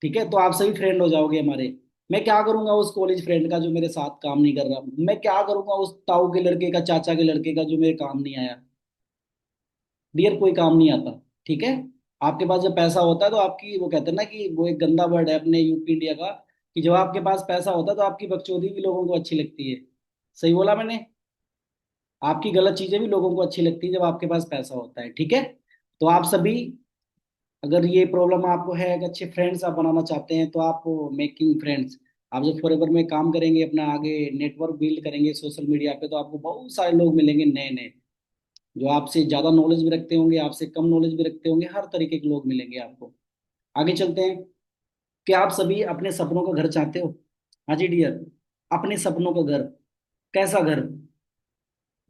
ठीक है। तो आप सभी फ्रेंड हो जाओगे हमारे। मैं क्या करूंगा उस कॉलेज फ्रेंड का जो मेरे साथ काम नहीं कर रहा? मैं क्या करूंगा उस ताऊ के लड़के का, चाचा के लड़के का जो मेरे काम नहीं आया? डियर कोई काम नहीं आता। ठीक है। आपके पास जब पैसा होता है तो आपकी, वो कहते हैं ना कि वो एक गंदा वर्ड है अपने यूपी इंडिया का, कि जब आपके पास पैसा होता है तो आपकी बकचोदी भी लोगों को अच्छी लगती है। सही बोला मैंने? आपकी गलत चीजें भी लोगों को अच्छी लगती है जब आपके पास पैसा होता है। ठीक है। तो आप सभी, अगर ये प्रॉब्लम आपको है, अगर अच्छे फ्रेंड्स आप बनाना चाहते हैं, तो आप मेकिंग फ्रेंड्स, आप जब फॉरएवर में काम करेंगे, अपना आगे नेटवर्क बिल्ड करेंगे सोशल मीडिया पे, तो आपको बहुत सारे लोग मिलेंगे नए नए, जो आपसे ज्यादा नॉलेज भी रखते होंगे, आपसे कम नॉलेज भी रखते होंगे, हर तरीके के लोग मिलेंगे आपको। आगे चलते हैं। क्या आप सभी अपने सपनों का घर चाहते हो? हाँ जी डियर। अपने सपनों का घर। कैसा घर?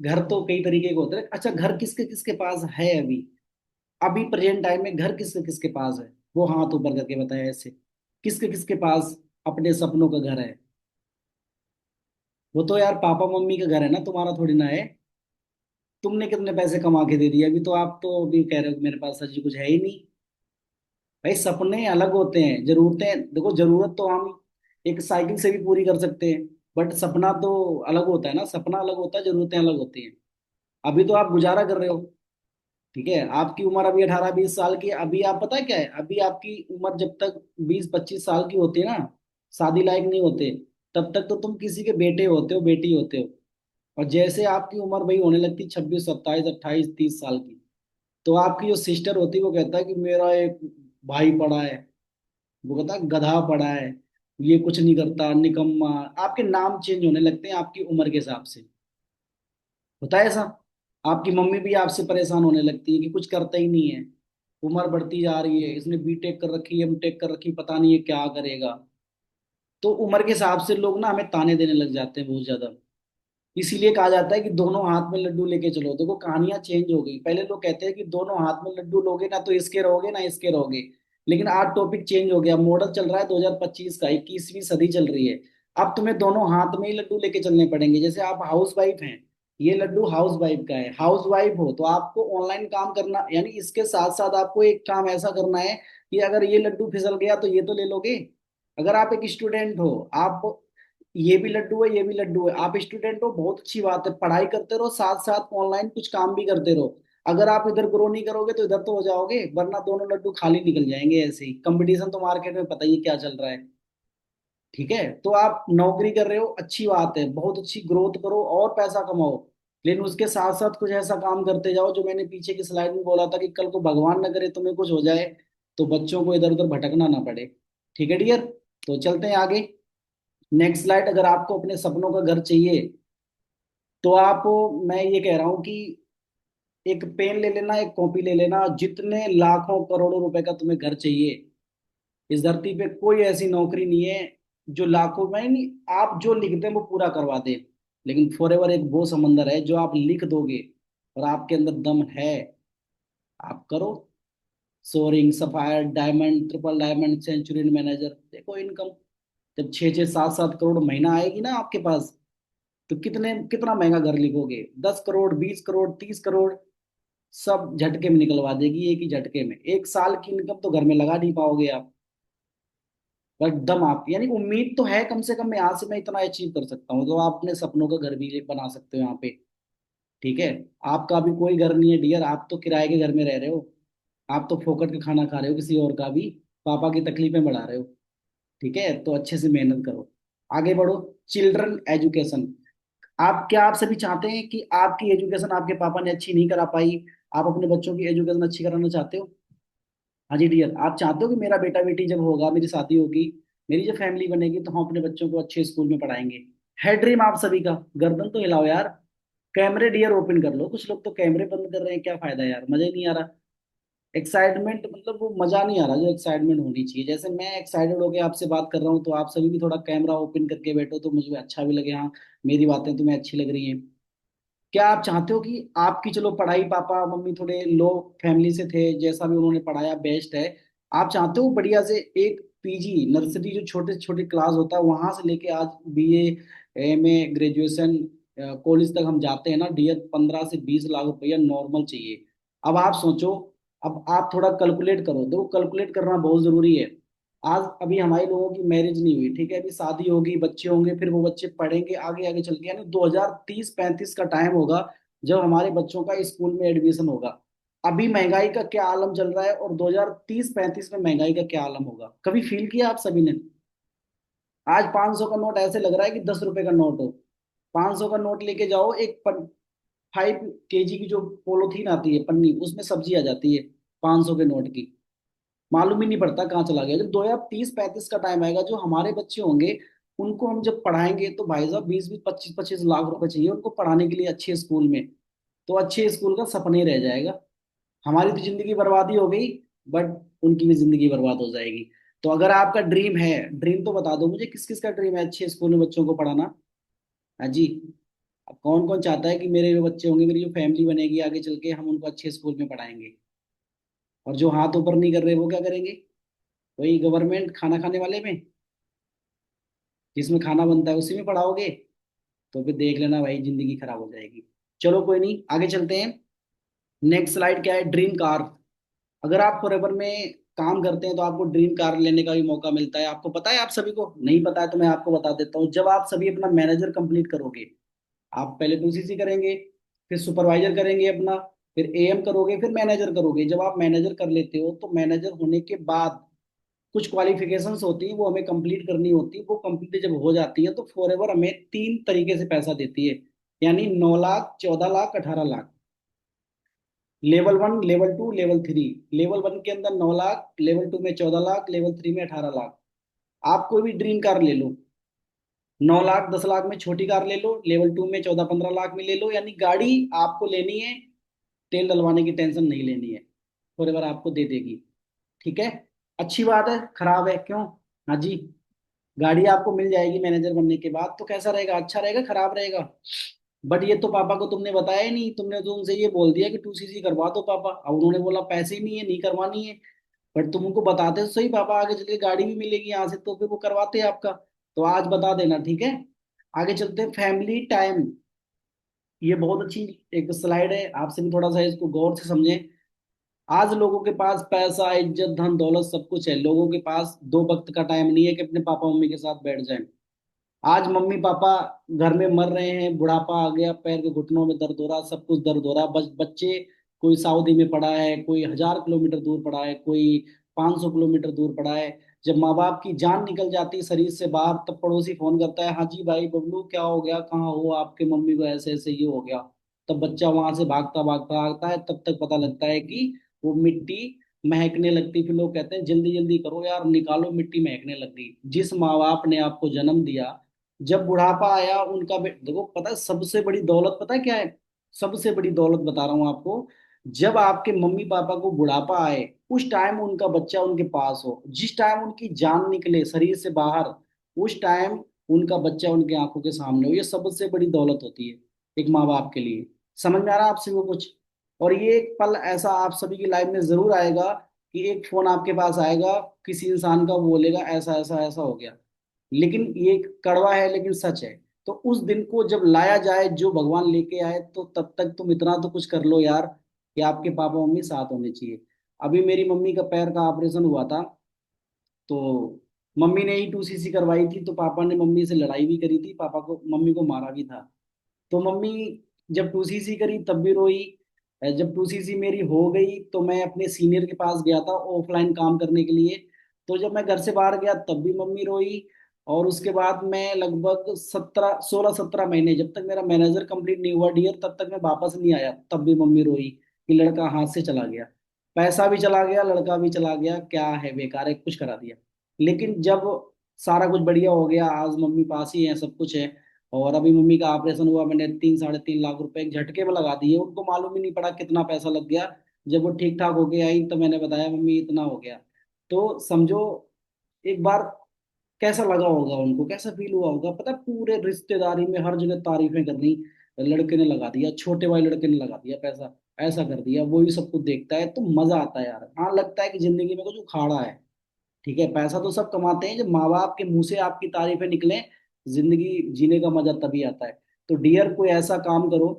घर तो कई तरीके के होते हैं। अच्छा, घर किसके किसके पास है अभी? अभी प्रेजेंट टाइम में घर किसके किसके पास है? वो हाथ ऊपर करके बताया ऐसे। किसके किसके पास अपने सपनों का घर है? वो तो यार पापा मम्मी का घर है ना, तुम्हारा थोड़ी ना है। तुमने कितने पैसे कमा के दे दिए? अभी तो आप तो अभी कह रहे हो कि मेरे पास सच कुछ है ही नहीं। भाई सपने अलग होते हैं, जरूरतें देखो, जरूरत तो हम एक साइकिल से भी पूरी कर सकते हैं, बट सपना तो अलग होता है ना, सपना अलग होता है, जरूरतें अलग होती हैं। अभी तो आप गुजारा कर रहे हो। ठीक है। आपकी उम्र अभी 18-20 साल की है। अभी आप, पता है क्या है, अभी आपकी उम्र जब तक 20-25 साल की होती है ना, शादी लायक नहीं होते, तब तक तो तुम किसी के बेटे होते हो, बेटी होते हो। और जैसे आपकी उम्र भाई होने लगती 26, 27, 28, 30 साल की, तो आपकी जो सिस्टर होती है वो कहता है कि मेरा एक भाई पड़ा है, वो कहता है गधा पड़ा है, ये कुछ नहीं करता, निकम्मा। आपके नाम चेंज होने लगते हैं आपकी उम्र के हिसाब से। होता है ऐसा। आपकी मम्मी भी आपसे परेशान होने लगती है कि कुछ करता ही नहीं है, उम्र बढ़ती जा रही है, इसने बीटेक कर रखी है, एमटेक कर रखी, पता नहीं है क्या करेगा। तो उम्र के हिसाब से लोग ना हमें ताने देने लग जाते हैं बहुत ज्यादा। इसीलिए कहा जाता है कि दोनों हाथ में लड्डू लेके चलो। देखो कहानियां चेंज हो गई, पहले लोग कहते हैं कि दोनों हाथ में लड्डू लोगे ना तो इसके रहोगे ना इसके रहोगे। लेकिन आज टॉपिक चेंज हो गया, मॉडल चल रहा है 2025 का, 21वीं सदी चल रही है। अब तुम्हें दोनों हाथ में ही लड्डू लेके चलने पड़ेंगे। जैसे आप हाउस वाइफ हैं, ये लड्डू हाउस वाइफ का है। हाउस वाइफ हो तो आपको ऑनलाइन काम करना, यानी इसके साथ साथ आपको एक काम ऐसा करना है कि अगर ये लड्डू फिसल गया तो ये तो ले लोगे। अगर आप एक स्टूडेंट हो, आप, ये भी लड्डू है ये भी लड्डू है, आप स्टूडेंट हो, बहुत अच्छी बात है, पढ़ाई करते रहो साथ साथ ऑनलाइन कुछ काम भी करते रहो। अगर आप इधर ग्रो नहीं करोगे तो इधर तो हो जाओगे, वरना दोनों लड्डू खाली निकल जाएंगे ऐसे ही। कंपटीशन तो मार्केट में पता ही है क्या चल रहा है। ठीक है, तो आप नौकरी कर रहे हो, अच्छी बात है, बहुत अच्छी, ग्रोथ करो और पैसा कमाओ। लेकिन उसके साथ साथ कुछ ऐसा काम करते जाओ जो मैंने पीछे की स्लाइड में बोला था कि कल को भगवान न करे तुम्हें कुछ हो जाए तो बच्चों को इधर उधर भटकना ना पड़े। ठीक है डियर, तो चलते हैं आगे। Next slide. अगर आपको अपने सपनों का घर चाहिए तो आप, मैं ये कह रहा हूं कि एक पेन ले लेना, एक कॉपी ले लेना, जितने लाखों करोड़ों रुपए का तुम्हें घर चाहिए, इस धरती पे कोई ऐसी नौकरी नहीं है जो लाखों में नहीं, आप जो लिख दें वो पूरा करवा दे। लेकिन फॉरएवर एक वो समंदर है जो आप लिख दोगे और आपके अंदर दम है, आप करो। Soaring, sapphire, diamond, triple diamond, centurion manager, देखो इनकम जब 6-6 7-7 करोड़ महीना आएगी ना आपके पास, तो कितने कितना महंगा घर लिखोगे। 10 करोड़, 20 करोड़, 30 करोड़, सब झटके में निकलवा देगी, एक ही झटके में। 1 साल की इनकम तो घर में लगा नहीं पाओगे आप। बट दम आप, यानी उम्मीद तो है कम से कम मैं यहाँ से मैं इतना अचीव कर सकता हूँ, तो आप अपने सपनों का घर भी बना सकते हो यहाँ पे। ठीक है, आपका भी कोई घर नहीं है डियर, आप तो किराए के घर में रह रहे हो। आप तो फोकट का खाना खा रहे हो किसी और का भी, पापा की तकलीफें बढ़ा रहे हो। ठीक है, तो अच्छे से मेहनत करो, आगे बढ़ो। Children education. आप क्या, आप सभी चाहते हैं कि आपकी एजुकेशन आपके पापा ने अच्छी नहीं करा पाई, आप अपने बच्चों की एजुकेशन अच्छी कराना चाहते हो? हाँ जी डियर, आप चाहते हो कि मेरा बेटा बेटी जब होगा, मेरी शादी होगी, मेरी जब फैमिली बनेगी तो हम अपने बच्चों को अच्छे स्कूल में पढ़ाएंगे। है ड्रीम आप सभी का? गर्दन तो हिलाओ यार। कैमरे डियर ओपन कर लो। कुछ लोग तो कैमरे बंद कर रहे हैं, क्या फायदा यार, मजा ही नहीं आ रहा। एक्साइटमेंट, मतलब वो मजा नहीं आ रहा जो एक्साइटमेंट होनी चाहिए। जैसे मैं एक्साइटेड होकर आपसे बात कर रहा हूँ, तो आप सभी भी थोड़ा कैमरा ओपन करके बैठो तो मुझे अच्छा भी लगे, हाँ मेरी बातें तुम्हें अच्छी लग रही हैं। क्या आप चाहते हो कि आपकी, चलो पढ़ाई, पापा मम्मी थोड़े लो फैमिली से थे, जैसा भी उन्होंने पढ़ाया बेस्ट है, आप चाहते हो बढ़िया से एक पीजी नर्सरी जो छोटे छोटे क्लास होता है वहां से लेके आज बीए, एमए, ग्रेजुएशन, कॉलेज तक हम जाते हैं ना डियर, 15 से 20 लाख रुपया नॉर्मल चाहिए। अब आप सोचो, अब आप थोड़ा कैलकुलेट करो, देखो कैलकुलेट करना बहुत जरूरी है। आज अभी हमारे लोगों की मैरिज नहीं हुई, ठीक है, अभी शादी होगी, बच्चे होंगे, फिर वो बच्चे पढ़ेंगे आगे आगे चल के, यानी 2030-35 का टाइम होगा जब हमारे बच्चों का स्कूल में एडमिशन होगा। अभी महंगाई का क्या आलम चल रहा है और 2030-35 में महंगाई का क्या आलम होगा, कभी फील किया आप सभी ने? आज 500 का नोट ऐसे लग रहा है कि 10 रुपए का नोट हो। 500 का नोट लेके जाओ, एक 5 केजी की जो पोलोथीन आती है, पन्नी, उसमें सब्जी आ जाती है 500 के नोट की। मालूम ही नहीं पड़ता कहाँ चला गया। जब 2030-35 का टाइम आएगा, जो हमारे बच्चे होंगे उनको हम जब पढ़ाएंगे तो भाई साहब 20-20, 25-25 लाख रुपए चाहिए उनको पढ़ाने के लिए अच्छे स्कूल में। तो अच्छे स्कूल का सपना ही रह जाएगा। हमारी तो जिंदगी बर्बादी हो गई, बट उनकी भी जिंदगी बर्बाद हो जाएगी। तो अगर आपका ड्रीम है, ड्रीम तो बता दो मुझे, किस किस का ड्रीम है अच्छे स्कूल में बच्चों को पढ़ाना? हाँ जी। अब कौन कौन चाहता है कि मेरे जो बच्चे होंगे, मेरी जो फैमिली बनेगी आगे चल के, हम उनको अच्छे स्कूल में पढ़ाएंगे? और जो हाथ ऊपर नहीं कर रहे वो क्या करेंगे? वही गवर्नमेंट खाना खाने वाले में, जिसमें खाना बनता है उसी में पढ़ाओगे? तो फिर देख लेना भाई, जिंदगी खराब हो जाएगी। चलो कोई नहीं, आगे चलते हैं। नेक्स्ट स्लाइड क्या है? Dream car. अगर आप फॉरएवर में काम करते हैं तो आपको ड्रीम कार लेने का भी मौका मिलता है। आपको पता है? आप सभी को नहीं पता है तो मैं आपको बता देता हूँ। जब आप सभी अपना मैनेजर कंप्लीट करोगे, आप पहले तो सीसी करेंगे, फिर सुपरवाइजर करेंगे अपना, फिर एएम करोगे, फिर मैनेजर करोगे। जब आप मैनेजर कर लेते हो तो मैनेजर होने के बाद कुछ क्वालिफिकेशंस होती हैं वो हमें कंप्लीट करनी होती है। वो कंप्लीट जब हो जाती है तो फॉरएवर हमें 3 तरीके से पैसा देती है, यानी 9 lakh, 14 lakh, 18 lakh. Level 1, level 2, level 3। Level 1 के अंदर 9 लाख, लेवल 2 में 14 लाख, लेवल 3 में 18 लाख। आप कोई भी ड्रीम कार ले लो, 9 लाख 10 लाख में छोटी कार ले लो, लेवल 2 में 14 15 लाख में ले लो, यानी गाड़ी आपको लेनी है, तेल डलवाने की टेंशन नहीं लेनी है, फॉरएवर आपको दे देगी। ठीक है, अच्छी बात है, खराब है क्यों? हाँ जी, गाड़ी आपको मिल जाएगी मैनेजर बनने के बाद, तो कैसा रहेगा, अच्छा रहेगा खराब रहेगा? बट ये तो पापा को तुमने बताया ही नहीं, तुमने तो उनसे ये बोल दिया कि 2 सीसी करवा दो पापा, अब उन्होंने बोला पैसे ही नहीं है, नहीं करवानी है। बट तुम उनको बताते तो सही, पापा आगे चल के गाड़ी भी मिलेगी यहाँ से, तो फिर वो करवाते आपका। तो आज बता देना, ठीक है। आगे चलते हैं, फैमिली टाइम। ये बहुत अच्छी एक स्लाइड है, आपसे भी थोड़ा सा इसको गौर से समझें। आज लोगों के पास पैसा इज्जत धन दौलत सब कुछ है, लोगों के पास 2 वक्त का टाइम नहीं है कि अपने पापा मम्मी के साथ बैठ जाएं। आज मम्मी पापा घर में मर रहे हैं, बुढ़ापा आ गया, पैर के घुटनों में दर्द हो रहा, सब कुछ दर्द हो रहा, बस बच्चे, कोई सऊदी में पड़ा है, कोई 1000 किलोमीटर दूर पड़ा है, कोई 500 किलोमीटर दूर पड़ा है। जब माँ बाप की जान निकल जाती है शरीर से बाहर, तब पड़ोसी फोन करता है, हाँ जी भाई बबलू क्या हो गया, कहाँ हो, आपके मम्मी को ऐसे ऐसे ये हो गया। तब बच्चा वहां से भागता भागता आता है, तब तक पता लगता है कि वो मिट्टी महकने लगती। फिर लोग कहते हैं जल्दी जल्दी करो यार, निकालो मिट्टी महकने लग गई। जिस माँ बाप ने आपको जन्म दिया, जब बुढ़ापा आया उनका देखो, पता है सबसे बड़ी दौलत पता है क्या है? सबसे बड़ी दौलत बता रहा हूं आपको, जब आपके मम्मी पापा को बुढ़ापा आए, उस टाइम उनका बच्चा उनके पास हो, जिस टाइम उनकी जान निकले शरीर से बाहर, उस टाइम उनका बच्चा उनके आंखों के सामने हो, ये सबसे बड़ी दौलत होती है एक माँ बाप के लिए। समझ में आ रहा है आपसे वो कुछ? और ये एक पल ऐसा आप सभी की लाइफ में जरूर आएगा कि एक फोन आपके पास आएगा, किसी इंसान का, वो बोलेगा ऐसा ऐसा ऐसा हो गया। लेकिन ये कड़वा है लेकिन सच है। तो उस दिन को जब लाया जाए, जो भगवान लेके आए, तो तब तक तुम इतना तो कुछ कर लो यार, कि आपके पापा मम्मी साथ होने चाहिए। अभी मेरी मम्मी का पैर का ऑपरेशन हुआ था, तो मम्मी ने ही 2 सीसी करवाई थी, तो पापा ने मम्मी से लड़ाई भी करी थी, पापा को मम्मी को मारा भी था। तो मम्मी जब 2 सीसी करी तब भी रोई। जब 2 सीसी मेरी हो गई तो मैं अपने सीनियर के पास गया था ऑफलाइन काम करने के लिए, तो जब मैं घर से बाहर गया तब भी मम्मी रोई। और उसके बाद मैं लगभग 16 17 महीने, जब तक मेरा मैनेजर कंप्लीट नहीं हुआ डियर, तब तक मैं वापस नहीं आया, तब भी मम्मी रोई कि लड़का हाथ से चला गया, पैसा भी चला गया, लड़का भी चला गया, क्या है बेकार है, कुछ करा दिया। लेकिन जब सारा कुछ बढ़िया हो गया, आज मम्मी पास ही है, सब कुछ है। और अभी मम्मी का ऑपरेशन हुआ, मैंने 3 साढ़े 3 लाख रुपए एक झटके में लगा दिए, उनको मालूम ही नहीं पड़ा कितना पैसा लग गया। जब वो ठीक ठाक होके आई तो मैंने बताया मम्मी इतना हो गया। तो समझो एक बार कैसा लगा होगा उनको, कैसा फील हुआ होगा, पता है, पूरे रिश्तेदारी में हर जगह तारीफें करनी, लड़के ने लगा दिया, छोटे भाई लड़के ने लगा दिया पैसा, ऐसा कर दिया, वो ही सब कुछ देखता है, तो मजा आता है यार। हाँ लगता है कि जिंदगी में कुछ उखाड़ा है। ठीक है, पैसा तो सब कमाते हैं, जब माँ बाप के मुंह से आपकी तारीफें निकले, जिंदगी जीने का मजा तभी आता है। तो डियर कोई ऐसा काम करो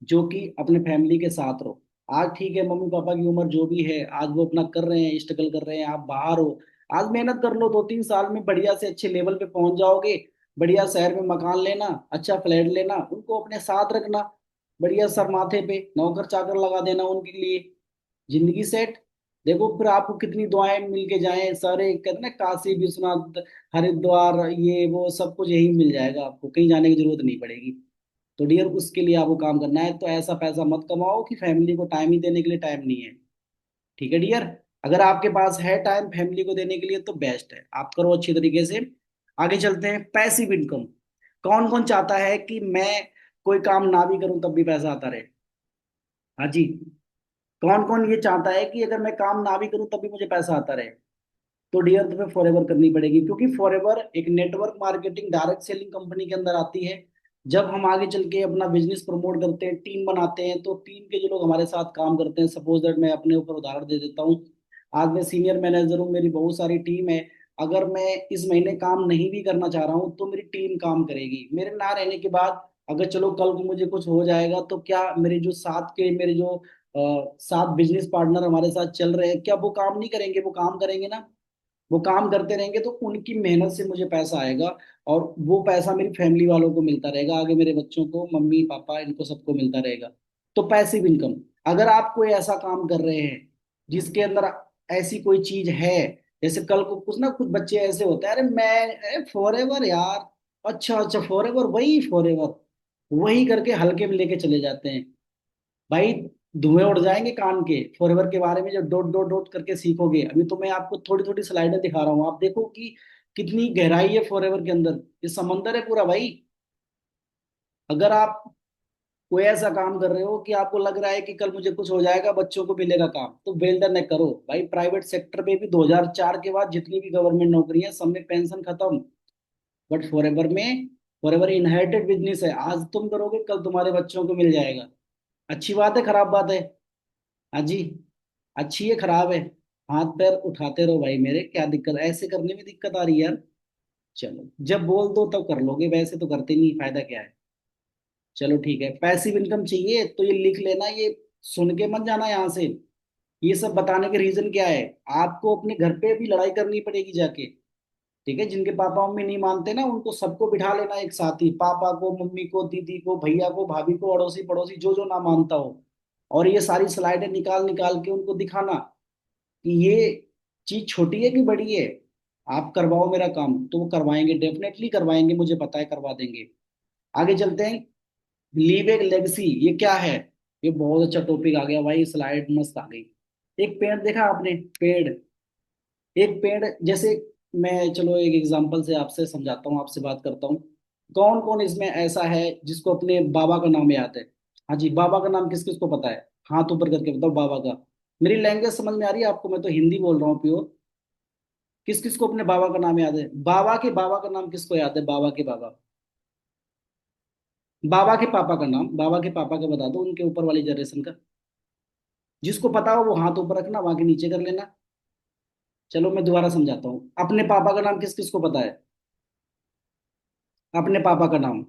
जो कि अपने फैमिली के साथ रहो। आज ठीक है, मम्मी पापा की उम्र जो भी है, आज वो अपना कर रहे हैं, स्ट्रगल कर रहे हैं, आप बाहर हो। आज मेहनत कर लो, 2 3 साल में बढ़िया से अच्छे लेवल पे पहुंच जाओगे। बढ़िया शहर में मकान लेना, अच्छा फ्लैट लेना, उनको अपने साथ रखना, बढ़िया सर माथे पे नौकर चाकर लगा देना उनके लिए, जिंदगी सेट। देखो फिर आपको कितनी दुआएं मिल के जाएं, सारे कहते हैं ना, काशी विश्वनाथ हरिद्वार ये वो सब कुछ यही मिल जाएगा, आपको कहीं जाने की जरूरत नहीं पड़ेगी। तो डियर उसके लिए आपको काम करना है, तो ऐसा पैसा मत कमाओ कि फैमिली को टाइम ही देने के लिए टाइम नहीं है। ठीक है डियर, अगर आपके पास है टाइम फैमिली को देने के लिए तो बेस्ट है, आप करो अच्छी तरीके से। आगे चलते हैं, पैसिव इनकम। कौन कौन चाहता है कि मैं कोई काम ना भी करूं तब भी पैसा आता रहे? हाँ जी, कौन कौन ये चाहता है कि अगर मैं काम ना भी करूं तब भी मुझे पैसा आता रहे? तो डियर तुम्हें फॉरएवर करनी पड़ेगी, क्योंकि फॉरएवर एक network marketing direct selling company के अंदर आती है। जब हम आगे चल के अपना बिजनेस प्रमोट करते हैं, टीम बनाते हैं, तो टीम के जो लोग हमारे साथ काम करते हैं, सपोज दैट मैं अपने ऊपर उदाहरण दे देता हूँ। आज मैं सीनियर मैनेजर हूँ, मेरी बहुत सारी टीम है। अगर मैं इस महीने काम नहीं भी करना चाह रहा हूँ तो मेरी टीम काम करेगी मेरे ना रहने के बाद। अगर चलो कल को मुझे कुछ हो जाएगा, तो क्या मेरे जो साथ के, मेरे जो 7 बिजनेस पार्टनर हमारे साथ चल रहे हैं, क्या वो काम नहीं करेंगे? वो काम करेंगे ना। वो काम करते रहेंगे तो उनकी मेहनत से मुझे पैसा आएगा, और वो पैसा मेरी फैमिली वालों को मिलता रहेगा, आगे मेरे बच्चों को, मम्मी पापा इनको सबको मिलता रहेगा। तो पैसिव इनकम, अगर आप कोई ऐसा काम कर रहे हैं जिसके अंदर ऐसी कोई चीज है, जैसे कल को कुछ ना कुछ बच्चे ऐसे होते हैं, अरे मैं फॉरएवर यार, अच्छा अच्छा फॉरएवर, वही फॉरएवर, वही करके हल्के में लेके चले जाते हैं। भाई धुएं उड़ जाएंगे कान के फॉरएवर के बारे में, जब डॉट डॉट डॉट करके सीखोगे। अभी तो मैं आपको थोड़ी थोड़ी स्लाइडें दिखा रहा हूँ, आप देखो कि कितनी गहराई है फॉरएवर के अंदर। ये समंदर है पूरा भाई। अगर आप कोई ऐसा काम कर रहे हो कि आपको लग रहा है कि कल मुझे कुछ हो जाएगा, बच्चों को मिलेगा काम, तो वेल डन है, करो भाई। प्राइवेट सेक्टर में भी 2004 के बाद जितनी भी गवर्नमेंट नौकरियां सब में पेंशन खत्म। बट फॉरएवर इनहेरिटेड बिजनेस है। आज तुम करोगे, कल तुम्हारे बच्चों को मिल जाएगा। अच्छी बात है, खराब बात है? हाँ जी। अच्छी है, खराब है? हाथ पैर उठाते रहो भाई मेरे, क्या दिक्कत, ऐसे करने में दिक्कत आ रही है यार? चलो, जब बोल दो तब कर लोगे, वैसे तो करते नहीं, फायदा क्या है? चलो ठीक है, पैसिव इनकम चाहिए तो ये लिख लेना, ये सुन के मत जाना यहाँ से। ये सब बताने के रीजन क्या है, आपको अपने घर पे भी लड़ाई करनी पड़ेगी जाके। ठीक है, जिनके पापा मम्मी नहीं मानते ना, उनको सबको बिठा लेना एक साथ ही, पापा को, मम्मी को, दीदी को, भैया को, भाभी को, अड़ोसी पड़ोसी, जो जो ना मानता हो। और ये सारी स्लाइडें निकाल निकाल के उनको दिखाना कि ये चीज छोटी है कि बड़ी है। आप करवाओ मेरा काम तो वो करवाएंगे, डेफिनेटली करवाएंगे, मुझे पता है करवा देंगे। आगे चलते हैं। लीव ए लेगेसी, ये क्या है? ये बहुत अच्छा टॉपिक आ गया भाई, स्लाइड मस्त आ गई। एक पेड़ देखा आपने? पेड़, एक पेड़ जैसे, मैं चलो एक एग्जांपल से आपसे समझाता हूँ, आपसे बात करता हूँ। कौन कौन इसमें ऐसा है जिसको अपने बाबा का नाम याद है? हाँ जी, बाबा का नाम किस किस को पता है? हाथ ऊपर करके बताओ बाबा का। मेरी लैंग्वेज समझ में आ रही है आपको? मैं तो हिंदी बोल रहा हूँ प्योर। किस किस को अपने बाबा का नाम याद है? बाबा का नाम किसको याद है? बाबा के बाबा, बाबा के पापा का नाम, बाबा के पापा का बता दो, उनके ऊपर वाली जनरेशन का। जिसको पता हो वो हाथ ऊपर रखना, वहां के नीचे कर लेना। चलो मैं दोबारा समझाता हूँ, अपने पापा का नाम किस किस को पता है? अपने पापा का नाम,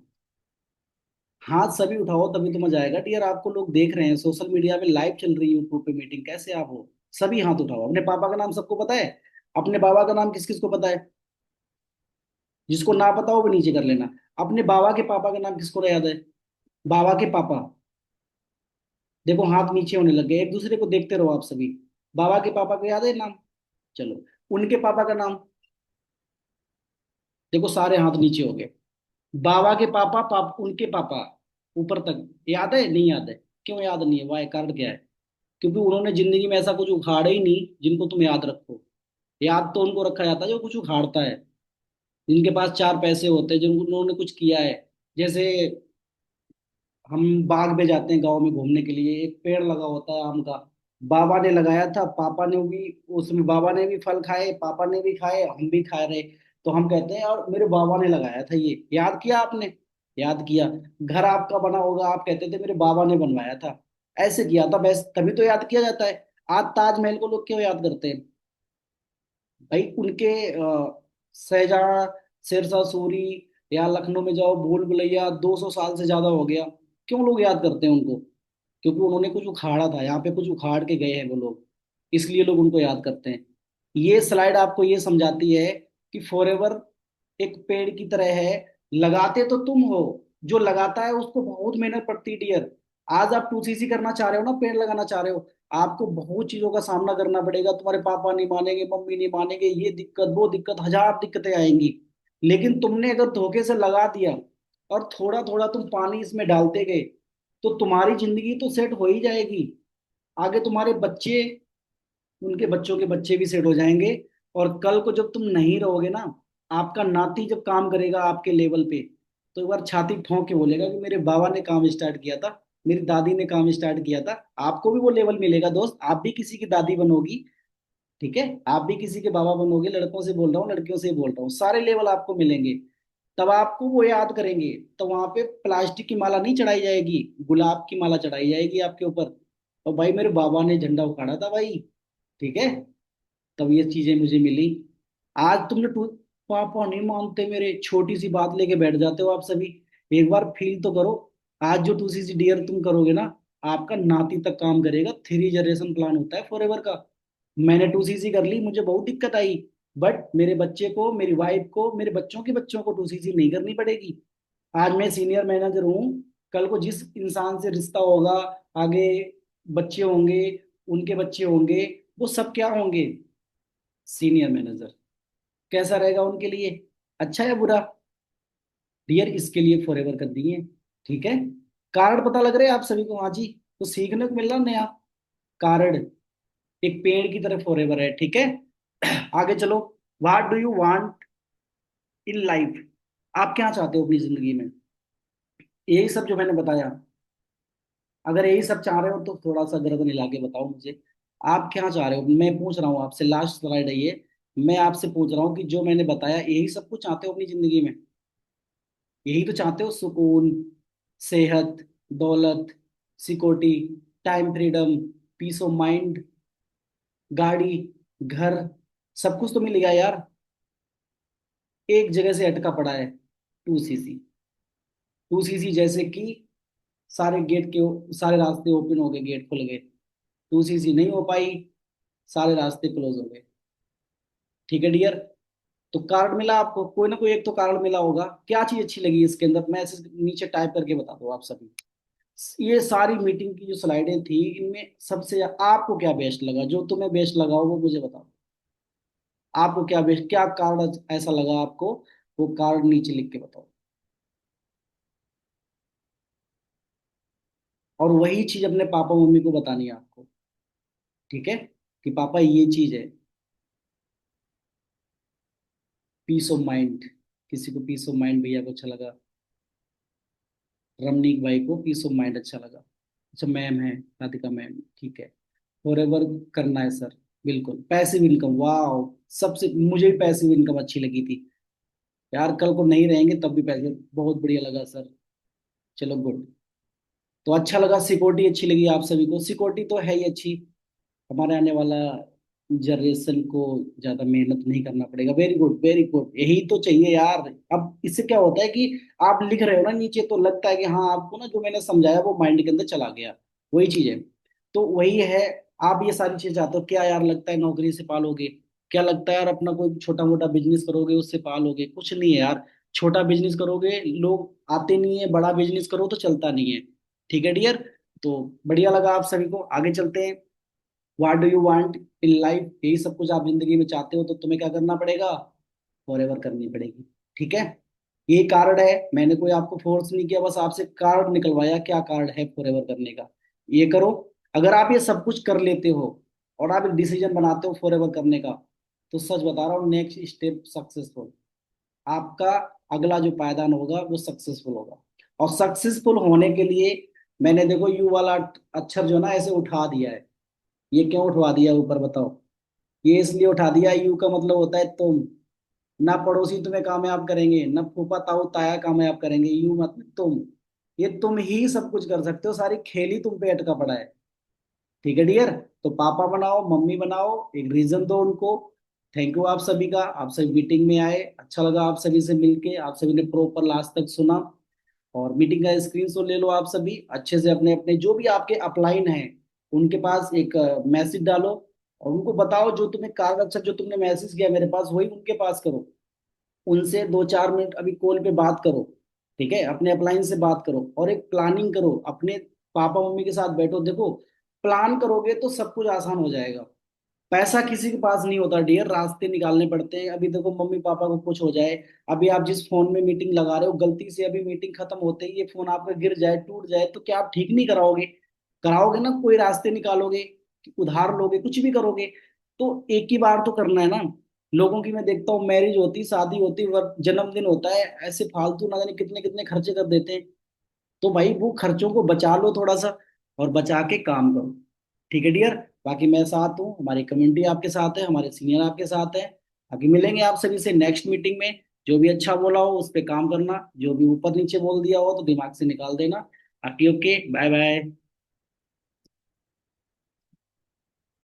हाथ सभी उठाओ, तभी तो मजा आएगा डियर। आपको लोग देख रहे हैं, सोशल मीडिया पे लाइव चल रही है, यूट्यूब पे मीटिंग, कैसे आप हो? सभी हाथ उठाओ। अपने पापा का नाम सबको पता है? अपने बाबा का नाम किस किस को पता है? जिसको ना पता हो वो नीचे कर लेना। अपने बाबा के पापा का नाम किसको याद है? बाबा के पापा, देखो हाथ नीचे होने लग गए, एक दूसरे को देखते रहो आप सभी। बाबा के पापा को याद है नाम? चलो, उनके पापा का नाम, देखो सारे हाथ नीचे हो गए। बाबा के पापा, उनके पापा, ऊपर तक याद है? नहीं याद है? क्यों याद नहीं है? वाह, कारण क्या है? क्योंकि उन्होंने जिंदगी में ऐसा कुछ उखाड़ा ही नहीं जिनको तुम याद रखो। याद तो उनको रखा जाता है जो कुछ उखाड़ता है, जिनके पास चार पैसे होते हैं, जिनको उन्होंने कुछ किया है। जैसे हम बाग में जाते हैं गांव में घूमने के लिए, एक पेड़ लगा होता है आम का, बाबा ने लगाया था, पापा ने भी, उसमें बाबा ने भी फल खाए, पापा ने भी खाए, हम भी खा रहे। तो हम कहते हैं और मेरे बाबा ने लगाया था, ये याद किया आपने? याद किया। घर आपका बना होगा, आप कहते थे मेरे बाबा ने बनवाया था, ऐसे किया था, बस तभी तो याद किया जाता है। आज ताजमहल को लोग क्यों याद करते हैं? भाई उनके शाहजहां, शेरशाह सूरी, या लखनऊ में जाओ भूल भुलैया, 200 साल से ज्यादा हो गया। क्यों लोग याद करते हैं उनको? क्योंकि उन्होंने कुछ उखाड़ा था, यहाँ पे कुछ उखाड़ के गए हैं वो लोग, इसलिए लोग उनको याद करते हैं। ये स्लाइड आपको ये समझाती है कि फॉरएवर एक पेड़ की तरह है। लगाते तो तुम हो, जो लगाता है उसको बहुत मेहनत पड़ती है डियर। आज आप 2cc करना चाह रहे हो ना, पेड़ लगाना चाह रहे हो, आपको बहुत चीजों का सामना करना पड़ेगा। तुम्हारे पापा नहीं मानेंगे, मम्मी नहीं मानेंगे, ये दिक्कत वो दिक्कत, हजार दिक्कतें आएंगी। लेकिन तुमने अगर धोखे से लगा दिया और थोड़ा थोड़ा तुम पानी इसमें डालते गए, तो तुम्हारी जिंदगी तो सेट हो ही जाएगी। आगे तुम्हारे बच्चे, उनके बच्चों के बच्चे भी सेट हो जाएंगे। और कल को जब तुम नहीं रहोगे ना, आपका नाती जब काम करेगा आपके लेवल पे, तो एक बार छाती ठोंक के बोलेगा कि मेरे बाबा ने काम स्टार्ट किया था, मेरी दादी ने काम स्टार्ट किया था। आपको भी वो लेवल मिलेगा दोस्त, आप भी किसी की दादी बनोगी। ठीक है, आप भी किसी के बाबा बनोगे, लड़कों से बोल रहा हूँ, लड़कियों से बोल रहा हूँ, सारे लेवल आपको मिलेंगे। तब आपको वो याद करेंगे। तो वहां पे प्लास्टिक की माला नहीं चढ़ाई जाएगी, गुलाब की माला चढ़ाई जाएगी आपके ऊपर। और भाई मेरे बाबा ने झंडा उखाड़ा था भाई। ठीक है, तब ये चीजें मुझे मिली। आज तुमने पापा नहीं मानते मेरे, छोटी सी बात लेके बैठ जाते हो आप सभी। एक बार फील तो करो। आज जो 2cc डियर तुम करोगे ना, आपका नाती तक काम करेगा। 3 जनरेशन प्लान होता है फॉरएवर का। मैंने 2cc कर ली, मुझे बहुत दिक्कत आई। बट मेरे बच्चे को, मेरी वाइफ को, मेरे बच्चों के बच्चों को 2cc नहीं करनी पड़ेगी। आज मैं सीनियर मैनेजर हूँ। कल को जिस इंसान से रिश्ता होगा, आगे बच्चे होंगे, उनके बच्चे होंगे, वो सब क्या होंगे? Senior manager. कैसा रहेगा उनके लिए? अच्छा या बुरा? डियर, इसके लिए फॉरएवर कर दिए। ठीक है, कारण पता लग रहे हैं आप सभी को? हाँ जी। तो सीखने को मिल रहा नया कार्ड, एक पेड़ की तरह फॉरएवर है, ठीक है। आगे चलो। What do you want in life? आप क्या चाहते हो अपनी जिंदगी में? यही सब जो मैंने बताया, अगर यही सब चाह रहे हो तो थोड़ा सा गर्दन हिला के बताओ मुझे, आप क्या चाह रहे हो? मैं पूछ रहा हूँ आपसे, लास्ट स्लाइड है ये। मैं आपसे पूछ रहा हूँ कि जो मैंने बताया यही सब कुछ चाहते हो अपनी जिंदगी में? यही तो चाहते हो, सुकून, सेहत, दौलत, security, time freedom, peace of mind, गाड़ी, घर, सब कुछ तो मिल गया यार। एक जगह से अटका पड़ा है, 2cc। 2cc जैसे कि सारे गेट के सारे रास्ते ओपन हो गए, गेट खुल गए। 2cc नहीं हो पाई, सारे रास्ते क्लोज हो गए। ठीक है डियर। तो कार्ड मिला आपको, कोई ना कोई एक तो कार्ड मिला होगा। क्या चीज अच्छी लगी इसके अंदर, मैं ऐसे नीचे टाइप करके बता दो आप सभी। ये सारी मीटिंग की जो स्लाइडें थी, इनमें सबसे आपको क्या बेस्ट लगा? जो तुम्हें बेस्ट लगा हो वो मुझे बताओ। आपको क्या बेस्ट, क्या कार्ड ऐसा लगा आपको, वो कार्ड नीचे लिख के बताओ। और वही चीज अपने पापा मम्मी को बतानी है आपको, ठीक है, कि पापा ये चीज है। पीस ऑफ माइंड, किसी को पीस ऑफ माइंड भैया को अच्छा लगा, रमनीक भाई को पीस ऑफ माइंड अच्छा लगा। अच्छा मैम है, राधिका मैम, ठीक है। फॉरएवर करना है सर, बिल्कुल। पैसिव इनकम, वाह, सबसे मुझे भी पैसिव इनकम अच्छी लगी थी यार। कल को नहीं रहेंगे तब भी पैसे, बहुत बढ़िया लगा सर। चलो गुड। तो अच्छा लगा, सिक्योरिटी अच्छी लगी आप सभी को। सिक्योरिटी तो है ही अच्छी, हमारे आने वाला जनरेशन को ज्यादा मेहनत नहीं करना पड़ेगा। वेरी गुड, वेरी गुड, यही तो चाहिए यार। अब इससे क्या होता है कि आप लिख रहे हो ना नीचे, तो लगता है कि हाँ आपको ना जो मैंने समझाया वो माइंड के अंदर चला गया। वही चीज है। तो वही है। आप ये सारी चीजें चाहते हो क्या यार? लगता है नौकरी से पालोगे? क्या लगता है यार अपना कोई छोटा मोटा बिजनेस करोगे उससे पालोगे? कुछ नहीं है यार। छोटा बिजनेस करोगे लोग आते नहीं है, बड़ा बिजनेस करो तो चलता नहीं है। ठीक है डियर। तो बढ़िया लगा आप सभी को, आगे चलते हैं। What do you want in life? यही सब कुछ आप जिंदगी में चाहते हो तो तुम्हें क्या करना पड़ेगा? फॉरएवर करनी पड़ेगी, ठीक है। ये कार्ड है, मैंने कोई आपको फोर्स नहीं किया, बस आपसे कार्ड निकलवाया, क्या कार्ड है फॉरएवर करने का। ये करो। अगर आप ये सब कुछ कर लेते हो और आप एक डिसीजन बनाते हो फॉरएवर करने का, तो सच बता रहा हूँ नेक्स्ट स्टेप सक्सेसफुल। आपका अगला जो पायदान होगा वो सक्सेसफुल होगा। और सक्सेसफुल होने के लिए मैंने देखो यू वाला अक्षर जो ना ऐसे उठा दिया है। ये क्यों उठवा दिया ऊपर बताओ? ये इसलिए उठा दिया, यू का मतलब होता है तुम। ना पड़ोसी तुम्हें कामयाब करेंगे, ना फूफा ताऊ ताया कामयाब करेंगे, यू मतलब तुम। ये तुम ही सब कुछ कर सकते हो, सारी खेल ही तुम पे अटका पड़ा है। ठीक है डियर। तो पापा बनाओ, मम्मी बनाओ, एक रीजन दो उनको। थैंक यू आप सभी का, आप सभी मीटिंग में आए, अच्छा लगा आप सभी से मिलके, आप सभी ने प्रॉपर लास्ट तक सुना। और मीटिंग का स्क्रीनशॉट ले लो आप सभी अच्छे से, अपने अपने जो भी आपके अपलाइन हैं उनके पास एक मैसेज डालो। और उनको बताओ जो तुम्हें कार्ड, अच्छा जो तुमने मैसेज किया मेरे पास वही उनके पास करो। उनसे 2-4 मिनट अभी कॉल पे बात करो, ठीक है। अपने अपलाइन से बात करो और एक प्लानिंग करो, अपने पापा मम्मी के साथ बैठो। देखो प्लान करोगे तो सब कुछ आसान हो जाएगा। पैसा किसी के पास नहीं होता डियर, रास्ते निकालने पड़ते हैं। अभी देखो मम्मी पापा को कुछ हो जाए, अभी आप जिस फोन में मीटिंग लगा रहे हो गलती से अभी मीटिंग खत्म होते ही ये फोन आपका गिर जाए, टूट जाए, तो क्या आप ठीक नहीं कराओगे? कराओगे ना, कोई रास्ते निकालोगे, उधार लोगे, कुछ भी करोगे। तो एक ही बार तो करना है ना। लोगों की मैं देखता हूँ मैरिज होती, शादी होती, वर्क जन्मदिन होता है, ऐसे फालतू ना जाने कितने कितने खर्चे कर देते हैं। तो भाई वो खर्चों को बचा लो थोड़ा सा, और बचा के काम करो। ठीक है डियर। बाकी मैं साथ हूँ, हमारी कम्युनिटी आपके साथ है, हमारे सीनियर आपके साथ है। बाकी मिलेंगे आप सभी से नेक्स्ट मीटिंग में। जो भी अच्छा बोला हो उस पर काम करना, जो भी ऊपर नीचे बोल दिया हो तो दिमाग से निकाल देना। बाकी ओके, बाय बाय।